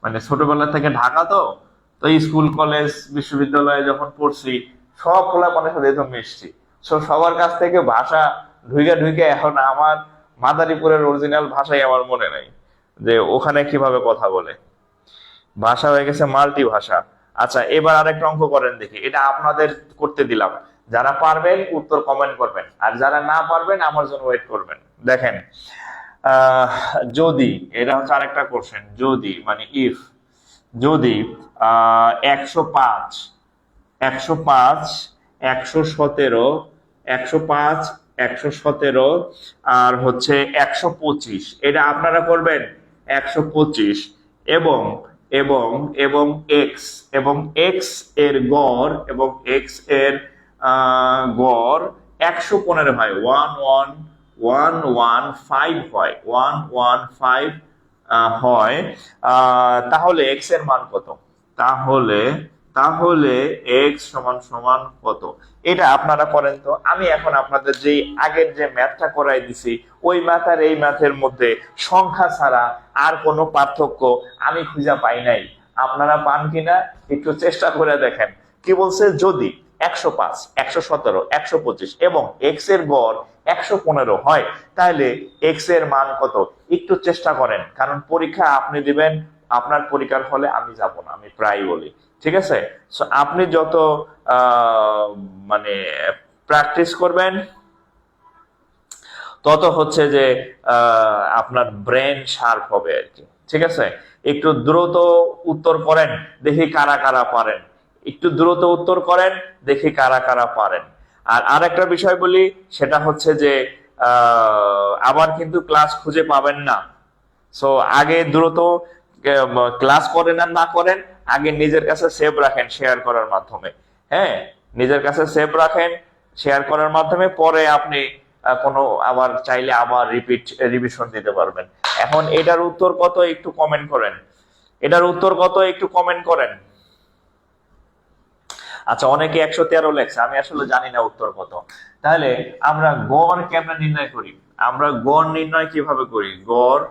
মানে ছোটবেলা থেকে ঢাকা তো, তো স্কুল কলেজ বিশ্ববিদ্যালয়ে যখন পড়ছি সব পোলাপানের সাথে তো মিশছি। সবার কাছ থেকে ভাষা ঢুইকা ঢুইকা এখন আমার মাদারীপুরের অরিজিনাল ভাষাই আমার মনে নাই যে ওখানে কিভাবে কথা বলে। ভাষা হয়ে গেছে মাল্টি ভাষা। আচ্ছা, এবার আরেকটা অঙ্ক করেন দেখি, এটা আপনাদের করতে দিলাম। যারা পারবেন উত্তর কমেন্ট করবেন, আর যারা না পারবেন আমার জন্য ওয়েট করবেন। দেখেন, আহ যদি, এটা হচ্ছে আরেকটা কোশ্চেন, যদি মানে ইফ, যদি 105, 105, 117, 105, 117 আর হচ্ছে 125, এটা আপনারা করবেন 125, এবং এবং এবং এক্স, এবং এক্স এর গড়, এবং এক্স এর গড় 115 হয়, 115 হয়, 115 হয়, তাহলে এক্স এর মান কত? তাহলে তাহলে এক্স সমান সমান কত? এটা আপনারা করেন তো। আমি এখন আপনাদের যে আগের যে ম্যাথটা করাই দিছি, ওই ম্যাথ আর এই ম্যাথের মধ্যে সংখ্যা ছাড়া আর কোনো পার্থক্য আমি খুঁজে পাই নাই। আপনারা পান কিনা একটু চেষ্টা করে দেখেন। কি বলছে? যদি 105, 117, 125 এবং এক্স এর গড় 115 হয়, তাহলে এক্স এর মান কত? একটু চেষ্টা করেন, কারণ পরীক্ষা আপনি দিবেন, আপনার পরীক্ষার হলে আমি যাব না, আমি প্রায় বলি। ঠিক আছে? সো আপনি যত মানে প্র্যাকটিস করবেন তত হচ্ছে যে আপনার ব্রেন শার্প হবে আর কি। ঠিক আছে? একটু দ্রুত উত্তর করেন, দেখি কারা কারা পারেন। একটু দ্রুত উত্তর করেন, দেখি কারা কারা পারেন। আর আরেকটা বিষয় বলি, সেটা হচ্ছে যে আবার কিন্তু ক্লাস খুঁজে পাবেন না। সো আগে দ্রুত ক্লাস করেন আর না করেন, আগে নিজের কাছে সেভ রাখেন শেয়ার করার মাধ্যমে। হ্যাঁ, নিজের কাছে সেভ রাখেন শেয়ার করার মাধ্যমে, পরে আপনি কোনো আবার চাইলে আবার রিভিশন দিতে পারবেন। এখন এটার উত্তর কত একটু কমেন্ট করেন, এটার উত্তর কত একটু কমেন্ট করেন। আচ্ছা, অনেকে 113 লেখছে, আমি আসলে জানি না উত্তর কত। তাহলে আমরা গড় কেমনে নির্ণয় করি? আমরা গড় নির্ণয় কিভাবে করি? গড়,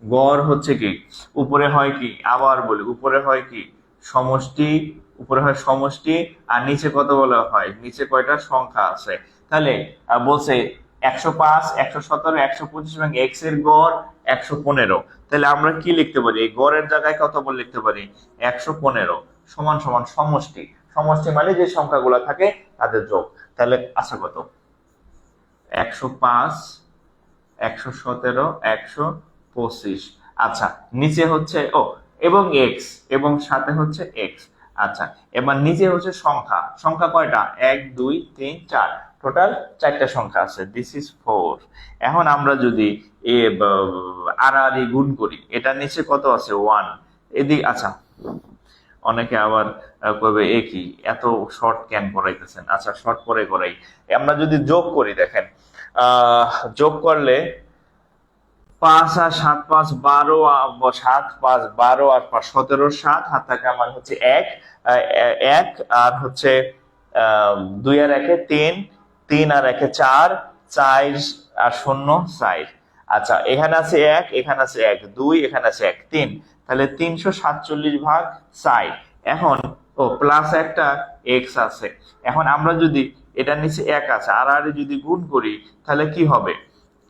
গড় হচ্ছে কি, উপরে হয় কি, আবার বলি, উপরে হয় কি সমষ্টি, উপরে হয় সমষ্টি, আর নিচে কত বলা হয়, নিচে কয়টা সংখ্যা আছে। তাহলে বলছে 105, 117, 125 এবং এক্স এর গড় 115। তাহলে আমরা কি লিখতে পারি? এই গড়ের জায়গায় কত বলে লিখতে পারি? 115 সমান সমান সমষ্টি। সমষ্টি মানে যে সংখ্যাগুলো থাকে তাদের যোগ। তাহলে আছে কত? 105, 117, 125। আচ্ছা, নিচে হচ্ছে এবং এক্স, এবং সাথে হচ্ছে এক্স। আচ্ছা, এবার নিচে হচ্ছে সংখ্যা। সংখ্যা কয়টা? 1, 2, 3, 4, টোটাল 4টা সংখ্যা আছে। This is 4। এখন আমরা যদি আড়াআড়ি গুণ করি, এটা নিচে কত আছে? 1। এদিকে আচ্ছা, অনেকে আবার কবে একই এত শর্ট কেন করাইতেছেন। আচ্ছা, শর্ট পরে করাই। আমরা যদি যোগ করি, দেখেন যোগ করলে 5 আর 7, 5, 12, 7, 5, 12 আর 5, 17, 7, হাত থাকে আমার হচ্ছে 1, 1 আর হচ্ছে 2 আর 1 3, 3 আর 1 4, 4 আর 0 4। আচ্ছা, এখানে আছে 1, এখানে আছে 1, 2, এখানে আছে 1, 3, তাহলে 347 ভাগ 4। এখন প্লাস একটা এক্স আছে। এখন আমরা যদি এটার নিচে 1 আছে, আর যদি গুণ করি তাহলে কি হবে?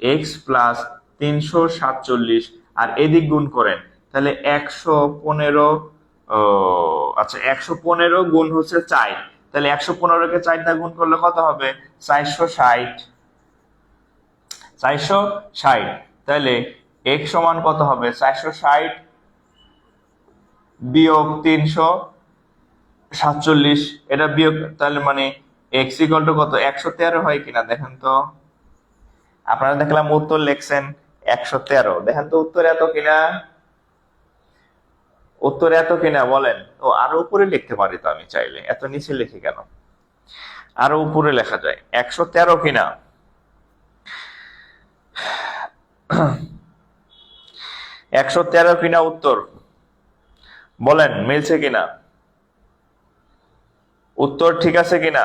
এক্স প্লাস 347, আর এদিক গুণ করেন তাহলে 115। আচ্ছা, 115 গুণ হচ্ছে 4, তাহলে 115-কে 4 দিয়ে গুণ করলে কত হবে? 460। 460, তাহলে x সমান কত হবে? 460 বিয়োগ 347, এটা বিয়োগ, তাহলে মানে x ইকুয়াল টু কত? 113 হয় কিনা দেখেন তো। আপনারা দেখলাম উত্তর লিখছেন 113, দেখেন তো উত্তর এত কিনা, উত্তর এত কিনা বলেন। আরো উপরে লিখতে পারি তো আমি চাইলে, এত নিচে লিখি কেন? আরো উপরে লেখা যায়, 113 কিনা। 113 কিনা উত্তর বলেন, মিলছে কিনা? উত্তর ঠিক আছে কিনা?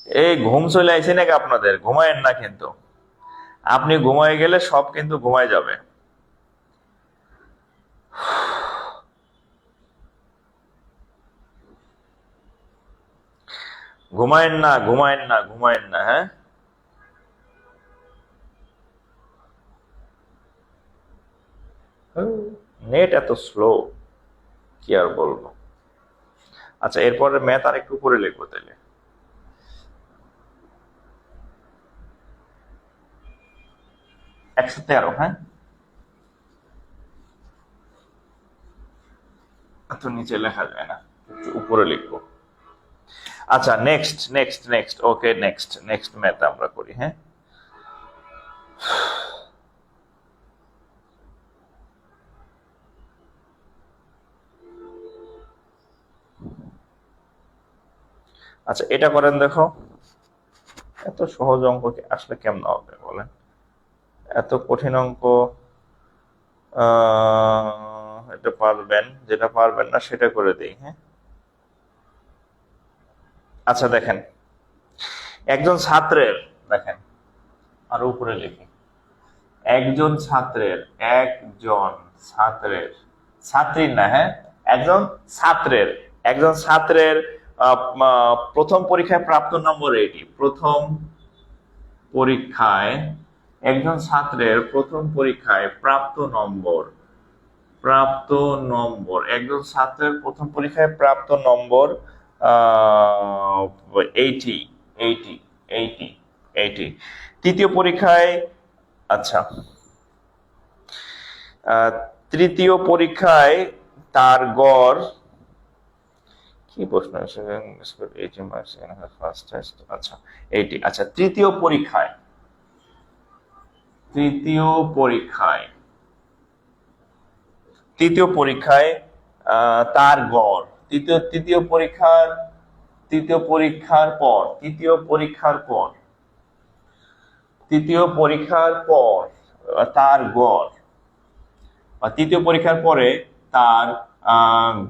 এই ঘুম চলে আইছে নাকি আপনাদের? ঘুমায়েন না কিন্তু, আপনি ঘুমায় গেলে সব কিন্তু ঘুমায় যাবে। ঘুমায়েন না, ঘুমায়েন না, ঘুমায়েন না, হ্যাঁ। নেট এত স্লো, কি আর বলবো। আচ্ছা, এরপরে ম্যাথ আর একটু উপরে লিখবো তাহলে। 113, হ্যাঁ, এত নিচে লেখা যায় না, একটু উপরে লিখবো। আচ্ছা, next next next okay, next next math আমরা করি, হ্যাঁ। আচ্ছা, এটা করেন দেখো। এত সহজ অঙ্ক আসলে কেমন হবে বলেন? এত কঠিন অঙ্ক এটা পারবেন, যেটা পারবেন না সেটা করে দিই, হ্যাঁ। আচ্ছা দেখেন, একজন ছাত্রের, দেখেন আর উপরে লিখি, একজন ছাত্রের, একজন ছাত্রের, ছাত্রীর না, হ্যাঁ, একজন ছাত্রের, একজন ছাত্রের প্রথম পরীক্ষায় প্রাপ্ত নম্বর এটি। প্রথম পরীক্ষায় একজন ছাত্রের প্রথম পরীক্ষায় প্রাপ্ত নম্বর, প্রাপ্ত নম্বর, একজন ছাত্রের প্রথম পরীক্ষায় প্রাপ্ত নম্বর 80, 80, 80, 80। তৃতীয় পরীক্ষায়, আচ্ছা, তৃতীয় পরীক্ষায় তার গড়, কি প্রশ্ন, আচ্ছা 80, আচ্ছা তৃতীয় পরীক্ষায়, তৃতীয় পরীক্ষায়, তৃতীয় পরীক্ষায় তার গড়, তৃতীয় পরীক্ষার, তৃতীয় পরীক্ষার পর, তৃতীয় পরীক্ষার পর, তৃতীয় পরীক্ষার পর তার গড়, বা তৃতীয় পরীক্ষার পরে তার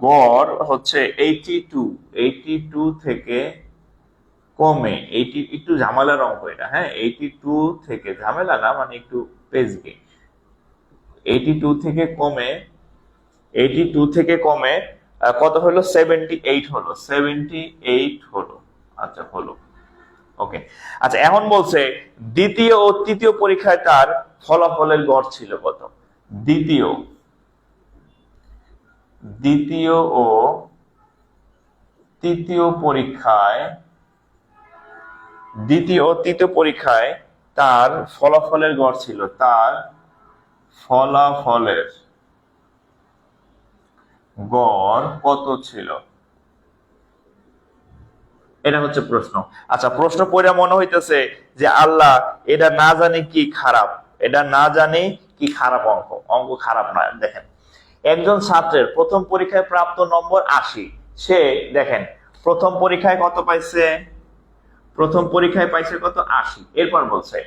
গড় হচ্ছে 82, 82 থেকে কমে, 80, একটু ঝামেলার অঙ্ক এটা, হ্যাঁ, 82 থেকে, ঝামেলা না মানে একটু পেজবে, 82 থেকে কমে, 82 থেকে কমে কত হলো, 78 হলো, 78 হলো। আচ্ছা হলো, ওকে। আচ্ছা, এখন বলছে দ্বিতীয় ও তৃতীয় পরীক্ষায় তার ফলাফলের গড় ছিল কত? দ্বিতীয়, দ্বিতীয় ও তৃতীয় পরীক্ষায়, দ্বিতীয় ও তৃতীয় পরীক্ষায় তার ফলাফলের গড় ছিল, তার ফলাফলের গড় কত ছিল? এটা হচ্ছে প্রশ্ন। আচ্ছা, প্রশ্ন পড়ে মনে হইতেছে যে আল্লাহ, এটা না জানি কি খারাপ, এটা না জানি কি খারাপ অঙ্ক, অঙ্ক খারাপ না। দেখেন, একজন ছাত্রের প্রথম পরীক্ষায় প্রাপ্ত নম্বর 80, সে দেখেন প্রথম পরীক্ষায় কত পাইছে, প্রথম পরীক্ষায় পাইছে কত, 80। এরপর বলছে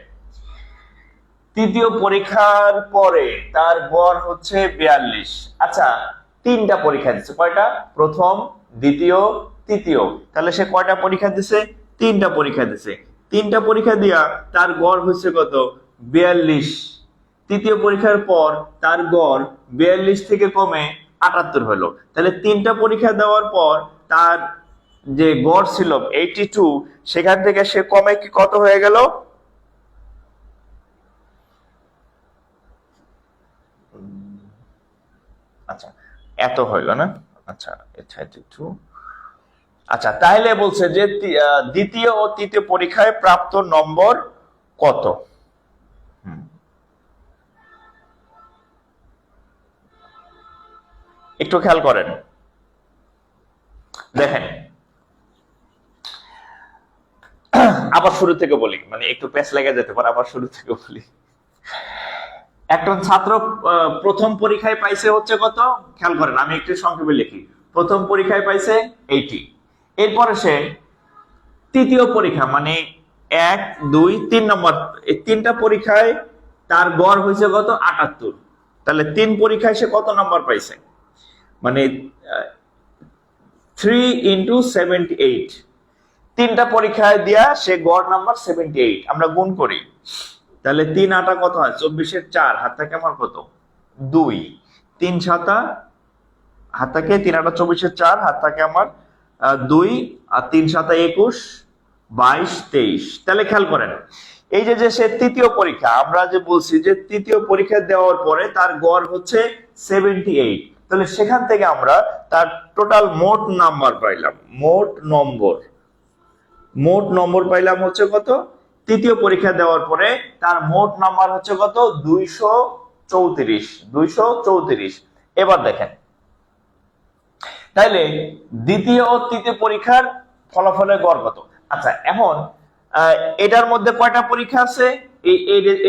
তৃতীয় পরীক্ষার পরে তার গড় হচ্ছে 42। আচ্ছা, তিনটা পরীক্ষা দিচ্ছে, কয়টা? প্রথম, দ্বিতীয়, তৃতীয়। তাহলে সে কয়টা পরীক্ষা দিছে? তিনটা পরীক্ষা দিছে। তিনটা পরীক্ষা দিয়া তার গড় হচ্ছে কত, 42। তৃতীয় পরীক্ষার পর তার গড় 42 থেকে কমে 78 হলো। তাহলে তিনটা পরীক্ষা দেওয়ার পর তার যে গড় ছিল 82, সেখান থেকে সে কমে কি কত হয়ে গেল? আচ্ছা, এত হইল না। আচ্ছা, 32। আচ্ছা, তাহলে বলছে যে দ্বিতীয় ও তৃতীয় পরীক্ষায় প্রাপ্ত নম্বর কত? একটু খেয়াল করেন, দেখেন আবার শুরু থেকে বলি, মানে একটু পেছ লেগে যেতে পারে, আবার শুরু থেকে বলি। একজন ছাত্র প্রথম পরীক্ষায় পাইছে হচ্ছে কত, খেয়াল করেন, আমি একটু সংক্ষেপে লিখি। প্রথম পরীক্ষায় পাইছে 80, এরপরে সে তৃতীয় পরীক্ষা মানে 1, 2, 3 নম্বর, এই তিনটা পরীক্ষায় তার গড় হয়েছে কত, 78। তাহলে 3 পরীক্ষায় সে কত নম্বর পাইছে, মানে 3 into 78, তিনটা পরীক্ষায় দিয়া সে গড় নাম্বার 78। আমরা গুণ করি, তাহলে 3 8 কত হয়? 24 এর 4, হাত থাকে আমার কত? 2। 3 7 হাত থাকে 3 8 24 এর 4, হাত থাকে আমার 2, আর 3 7 21 22 23। তাহলে খেয়াল করেন, এই যে সে তৃতীয় পরীক্ষা, আমরা যে বলছি যে তৃতীয় পরীক্ষা দেওয়ার পরে তার গড় হচ্ছে 78, তাহলে সেখান থেকে আমরা তার টোটাল মোট নাম্বার পাইলাম, মোট নম্বর পাইলাম হচ্ছে কত? তৃতীয় পরীক্ষা দেওয়ার পরে তার মোট নাম্বার হচ্ছে কত? 234। এবার দেখেন, তাইলে দ্বিতীয় ও তৃতীয় পরীক্ষার ফলাফলের গড় কত? আচ্ছা, এখন এটার মধ্যে কয়টা পরীক্ষা আছে?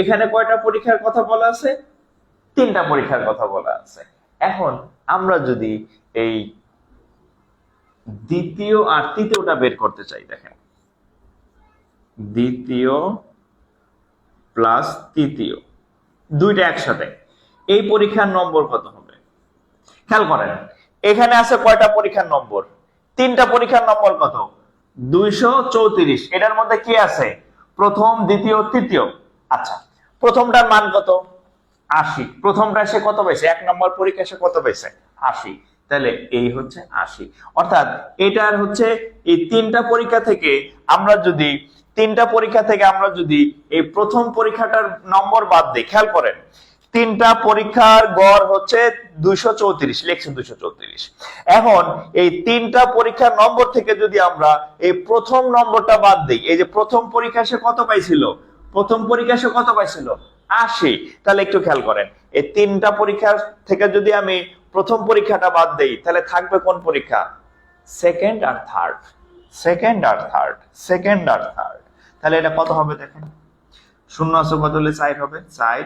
এখানে কয়টা পরীক্ষার কথা বলা আছে? 3টা পরীক্ষার কথা বলা আছে। এখন আমরা যদি এই দ্বিতীয় আর তৃতীয়টা বের করতে চাই, দেখেন, দ্বিতীয় প্লাস তৃতীয় দুইটা একসাথে, এই পরীক্ষার নম্বর কত হবে? খেয়াল করেন, এখানে আছে কয়টা পরীক্ষার নম্বর? 3টা পরীক্ষার নম্বর কত? 234। এটার মধ্যে কি আছে? প্রথম, দ্বিতীয়, তৃতীয়। আচ্ছা, প্রথমটার মান কত? 80। প্রথমটা সে কত পাইছে? 1 নম্বর পরীক্ষা সে কত পাইছে? 80। তাহলে এই হচ্ছে 80। অর্থাৎ এটার হচ্ছে এই 3টা পরীক্ষা থেকে আমরা যদি এই প্রথম পরীক্ষাটার নম্বর বাদ দিই, খেয়াল করেন, 3টা পরীক্ষার গড় হচ্ছে 234, লিখছে 234। এখন এই 3টা পরীক্ষার নম্বর থেকে যদি আমরা এই প্রথম নম্বরটা বাদ দিই, এই যে প্রথম পরীক্ষা সে কত পাইছিল? 80। তাহলে একটু খেয়াল করেন, এই 3টা পরীক্ষার থেকে যদি আমি প্রথম পরীক্ষাটা বাদ দেই, তাহলে থাকবে কোন পরীক্ষা? সেকেন্ড আর থার্ড। তাহলে এটা কত হবে দেখেন, 0 আছে কত হলে 4 হবে? 4।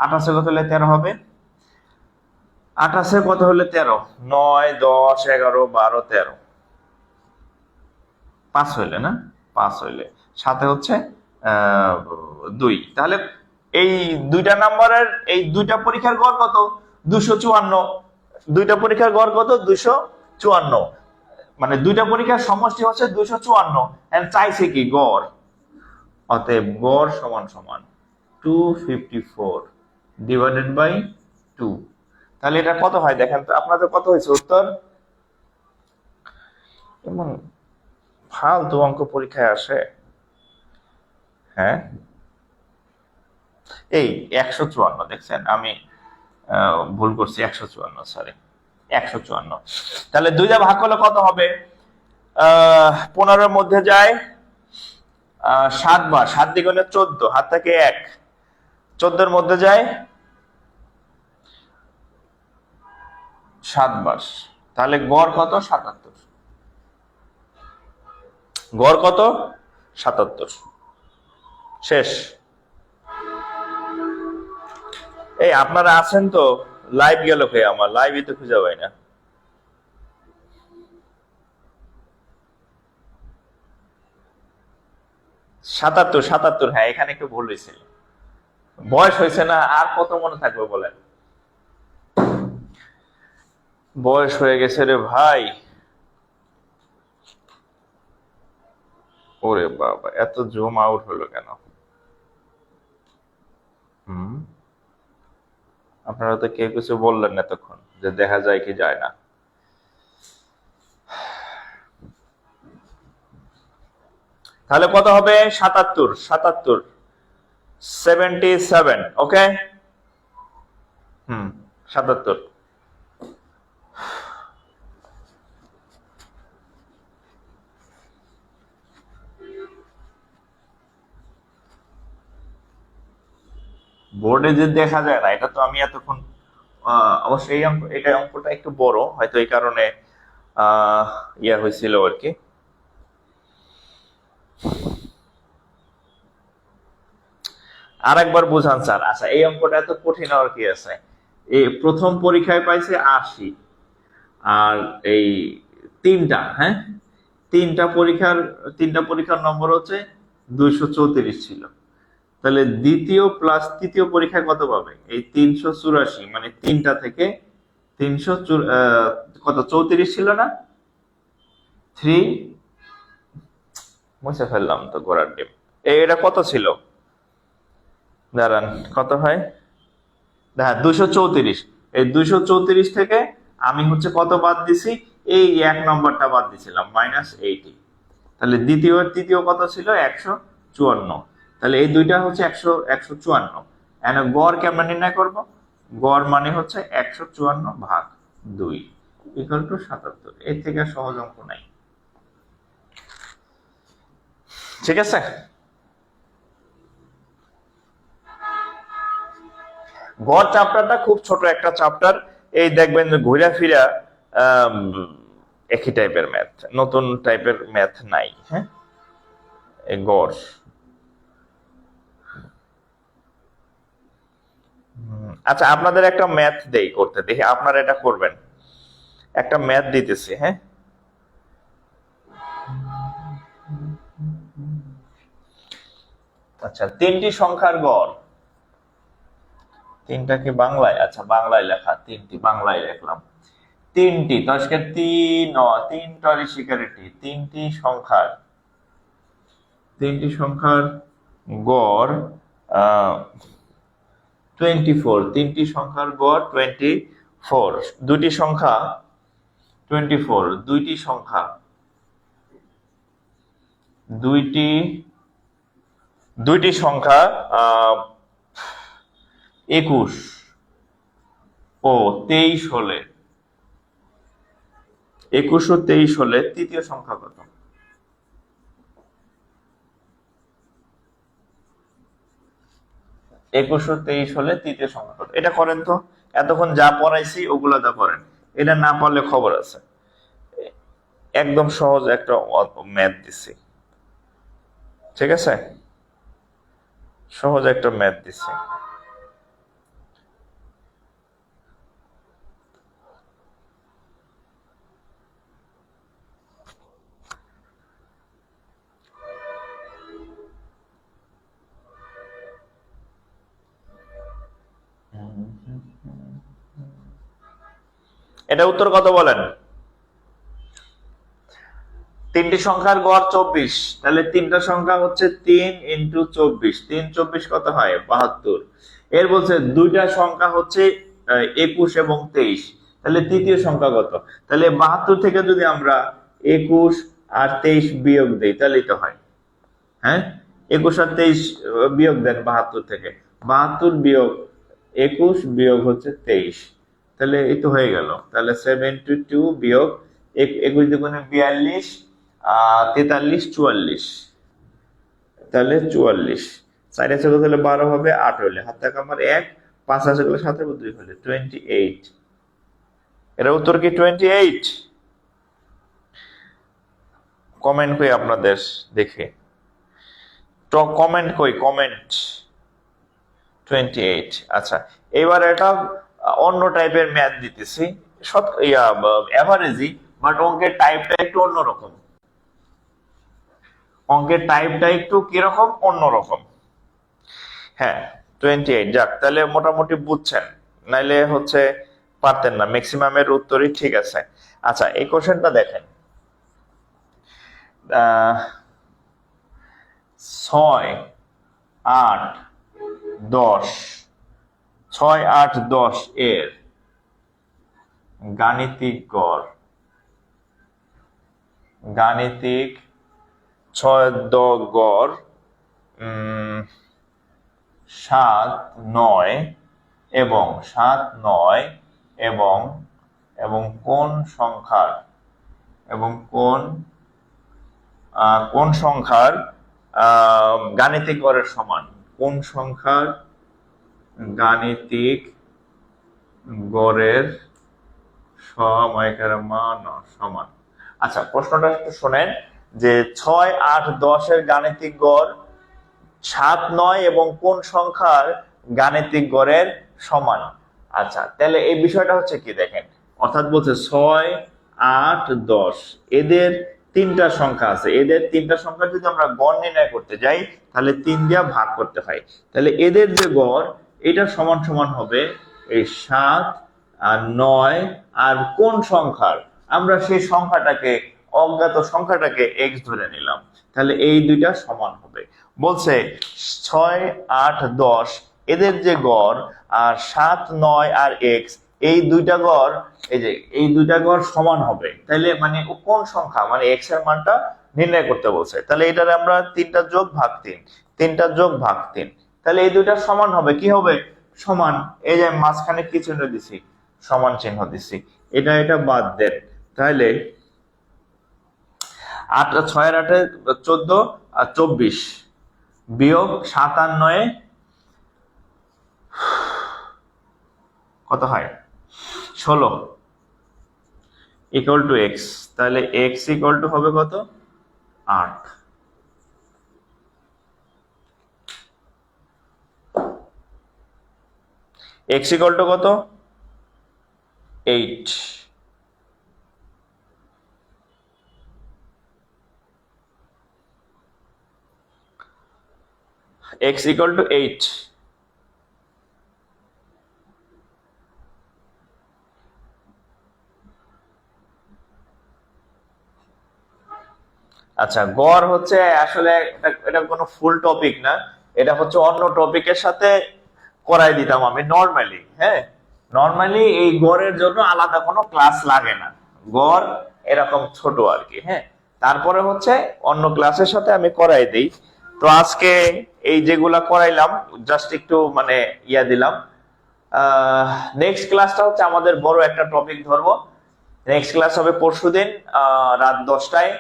8 আছে কত হলে 13 হবে? 8 আছে কত হলে 13? 9 10 11 12 13, 5 হইলে না? 5 হইলে সাথে হচ্ছে 2। তাহলে এই দুইটা নাম্বারের এই দুইটা পরীক্ষার গড় কত? 254। দুইটা পরীক্ষার গড় কত? 254। মানে দুইটা পরীক্ষার সমষ্টি হচ্ছে 254, এন্ড চাইছে কি? গড়। অতএব গড় সমান সমান 254 ডিভাইডেড বাই 2। তাহলে এটা কত হয় দেখেন তো, আপনাদের কত হয়েছে উত্তর? এমন ফালতু অঙ্ক পরীক্ষায় আসে, হ্যাঁ? এই 154, দেখছেন আমি ভুল করছি, 154, সরি, 154। তাহলে 2 দিয়ে ভাগ করলে কত হবে? 15 এর মধ্যে যায় 7 বার, 7 দ্বিগুণে 14, হাত থেকে 1। 14 এর মধ্যে যায় 7 বার, তাহলে গড় কত? 77। গড় কত? 77। শেষ। এই আপনারা আছেন তো? লাইভ গেল কে? আমার লাইভই তো খুঁজে পাই না। সাতাত্তর, হ্যাঁ, এখানে একটু ভুল হয়েছিল। বয়স হয়েছে না, আর কত মনে থাকবে বলেন? বয়স হয়ে গেছে রে ভাই। ওরে বাবা, এত জুম আউট হলো কেন? আপনারা তো কেউ কিছু বললেন না এতক্ষণ, যে দেখা যায় কি যায় না। তাহলে কত হবে? 77। 77, ওকে। 77। বোর্ডে যে দেখা যায় না, এটা তো আমি এতক্ষণ অবশ্যই এই অঙ্কটা একটু বড়, হয়তো এই কারণে ইয়া হয়েছিল আর কি। আর একবার বুঝান স্যার। আচ্ছা, এই অঙ্কটা এত কঠিন আর কি আছে? এই প্রথম পরীক্ষায় পাইছে 80, আর এই 3টা, হ্যাঁ, 3টা পরীক্ষার নম্বর হচ্ছে 234 ছিল। তাহলে দ্বিতীয় প্লাস তৃতীয় পরীক্ষায় কত পাবে? এই 384, মানে 3টা থেকে 300 কত 34 ছিল না? 3 মুছে ফেললাম তো, গোড়ার ডিম। এটা কত ছিল? দাঁড়ান, কত হয়? হ্যাঁ, 234। এই 234 থেকে আমি হচ্ছে কত বাদ দিছি? এই 1 নম্বরটা বাদ দিছিলাম, -80। তাহলে তৃতীয় কত ছিল? 154। তাহলে এই দুইটা হচ্ছে 154। এখন গড় কেমন নির্ণয় করব? গড় মানে হচ্ছে 154/2 = 77। এর থেকে সহজ অঙ্ক নাই। ঠিক আছে। গড় চ্যাপ্টারটা খুব ছোট একটা চ্যাপ্টার। এই দেখবেন যে ঘুরা ফিরা আম, একই টাইপের ম্যাথ, নতুন টাইপের ম্যাথ নাই। হ্যাঁ, এই গড়। আচ্ছা, আপনাদের একটা ম্যাথ দেই করতে, দেখি আপনারা এটা করবেন। একটা ম্যাথ দিতেছি, হ্যাঁ। আচ্ছা, 3টি সংখ্যার গড়। 3টা কি বাংলায়? আচ্ছা, বাংলায় লেখা, 3টি বাংলায় লিখলাম। 3টি তো আজকে 3 শিকারিটি। 3টি সংখ্যার গড় 24। 3টি সংখ্যার গড় 24। দুইটি সংখ্যা 24। দুইটি সংখ্যা 21 ও 23 হলে, 21 ও 23 হলে তৃতীয় সংখ্যা কত? একুশ ও 23 হলে তৃতীয় সংখ্যা কত? এটা করেন তো। এতক্ষণ যা পড়াইছি ওগুলা যা করেন। এটা না পারলে খবর আছে। একদম সহজ একটা ম্যাথ দিছি। ঠিক আছে, সহজ একটা ম্যাথ দিছি। এটা উত্তর কত বলেন? 3টি সংখ্যার গড় 24। তাহলে 3টা সংখ্যা হচ্ছে 3 × 24। 3 24 কত হয়? 72। এর বলছে দুইটা সংখ্যা হচ্ছে 21 এবং 23। তাহলে তৃতীয় সংখ্যা কত? তাহলে 72 থেকে যদি আমরা 21 আর 23 বিয়োগ দেই তাহলেই তো হয়। হ্যাঁ, 21 আর 23 বিয়োগ দেন 72 থেকে। 72 বিয়োগ 21 বিয়োগ হচ্ছে 23। তাহলে এই তো হয়ে গেল। তাহলে 72 বিয়োগ 21 দুগুণে 42, 43, 44। তাহলে 44। 4 আছে তাহলে 12 হবে, 8 হলে হাত থেকে আমার 1, 5 আছে গেলে 7 এবং 2 হলে 28। এর উত্তর কি 28? কমেন্ট কই আপনাদের দেখে, কমেন্ট কই, কমেন্ট। 28। আচ্ছা, এবার এটা অন্য টাইপের ম্যাথ দিতেছি, এভারেজি, বাট অঙ্কের টাইপটা একটু অন্যরকম। অঙ্কের টাইপটা একটু কিরকম? অন্যরকম। হ্যাঁ, 28। যাক, তাহলে মোটামুটি বুঝছেন, নাইলে হচ্ছে পারতেন না। ম্যাক্সিমামের উত্তরই ঠিক আছে। আচ্ছা, এই কোশ্চেনটা দেখেন। 6, 8, 10, 6, 8, 10 এর গাণিতিক গড়। 6 গড় 7, 9 এবং 7, 9 এবং কোন সংখ্যার গাণিতিক গড়ের সমান? কোন সংখ্যার গাণিতিক গড়ের সমান? আচ্ছা, প্রশ্নটা একটু শোনেন যে 6, 8, 10 এর গাণিতিক গড় 7, 9 এবং কোন সংখ্যার গাণিতিক গড়ের সমান? আচ্ছা, তাহলে এই বিষয়টা হচ্ছে কি দেখেন, অর্থাৎ বলছে 6, 8, 10 এদের 3টা সংখ্যা আছে। এদের 3টা সংখ্যা যদি আমরা গড় নির্ণয় করতে যাই তাহলে 3 দিয়ে ভাগ করতে হয়। তাহলে এদের যে গড়, এটা সমান সমান হবে এই 7 আর 9 আর কোন সংখ্যার, আমরা সেই সংখ্যাটাকে, অজ্ঞাত সংখ্যাটাকে x ধরে নিলাম। তাহলে এই দুইটা সমান হবে। বলছে 6, 8, 10 এদের যে গড়, আর 7, 9 আর এক্স, এই দুইটা গড়, এই দুইটা গড় সমান হবে। তাহলে মানে ও কোন সংখ্যা, মানে এক্স এর মানটা নির্ণয় করতে বলছে। তাহলে এটারে আমরা 3টা যোগ ভাগ 3, 3টা যোগ ভাগ 3, তাহলে এই দুইটা সমান হবে। কি হবে? সমান। এই যে মাঝখানে কি চিহ্ন দিছি? সমান চিহ্ন দিছি। এটা বাদ দেন। তাহলে 6 আর 8 14 আর 24 বিয়োগ 7 আর 9 কত হয়? 16 ইকুয়াল টু এক্স। তাহলে এক্স ইকুয়াল টু হবে কত? 8। এক্স ইকুয়াল টু কত? 8। X equal to 8। আচ্ছা, গড় হচ্ছে আসলে এটা কোনো ফুল টপিক না, এটা হচ্ছে অন্য টপিকের সাথে করাই দিতাম আমি নরমালি। হ্যাঁ, নরমালি এই গড়ের জন্য আলাদা কোনো ক্লাস লাগে না, গড় এরকম ছোট আর কি। হ্যাঁ, তারপরে হচ্ছে অন্য ক্লাসের সাথে আমি করাই দিই। তো আজকে এই যেগুলা করাইলাম জাস্ট একটু মানে দিলাম। নেক্সট ক্লাসটা হচ্ছে আমাদের বড় একটা টপিক ধরবো। নেক্সট ক্লাস হবে পরশুদিন রাত 10টায়।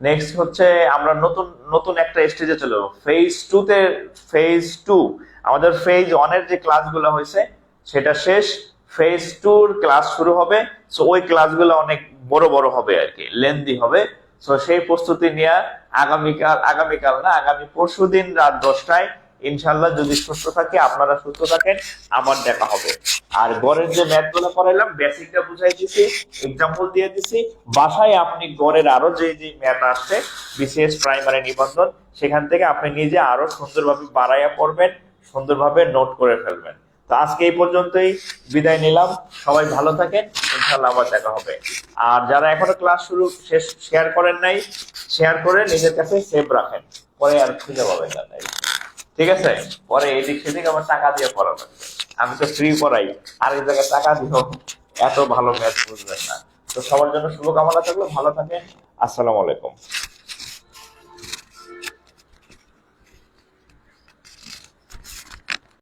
নেক্সট হচ্ছে আমরা নতুন নতুন একটা স্টেজে চলে যাবো, ফেজ 2 তে। ফেজ 2 আমাদের ফেজ 1 এর যে ক্লাসগুলো হয়েছে সেটা শেষ, ফেজ 2 এর ক্লাস শুরু হবে। সো ওই ক্লাসগুলো অনেক বড় বড় হবে আর কি, লেন্দি হবে। সো সেই প্রস্তুতি নিয়ে আগামীকাল না, আগামী পরশুদিন রাত 10টায় ইনশাল্লাহ, যদি সুস্থ থাকি, আপনারা সুস্থ থাকেন, আমার দেখা হবে। আর গড়ের যে ম্যাথ গুলো করাইলাম, বেসিকটা বুঝাই দিছি, এক্সাম্পল দিয়ে দিছি। বাসায় আপনি গড়ের আরো যে যে ম্যাথ আসছে বিসিএস প্রাইমারি নিবন্ধন, সেখান থেকে আপনি নিজে আরো সুন্দরভাবে বাড়াইয়া পড়বেন, সুন্দরভাবে নোট করে ফেলবেন। তো আজকে এই পর্যন্তই, বিদায় নিলাম। সবাই ভালো থাকেন, ইনশাল্লাহ আবার দেখা হবে। আর যারা এখনো ক্লাস শেয়ার করেন নাই, শেয়ার করে নিজের কাছে সেভ রাখেন, পরে আর খুঁজে পাবেন না। ঠিক আছে? পরে এদিক সেদিক আবার টাকা দিয়ে পড়ানো, আমি তো ফ্রি পড়াই, আর এই জায়গায় টাকা দিও, এত ভালো ম্যাথ বুঝবেন না। তো সবার জন্য শুভকামনা থাকলো, ভালো থাকেন। আসসালামু আলাইকুম।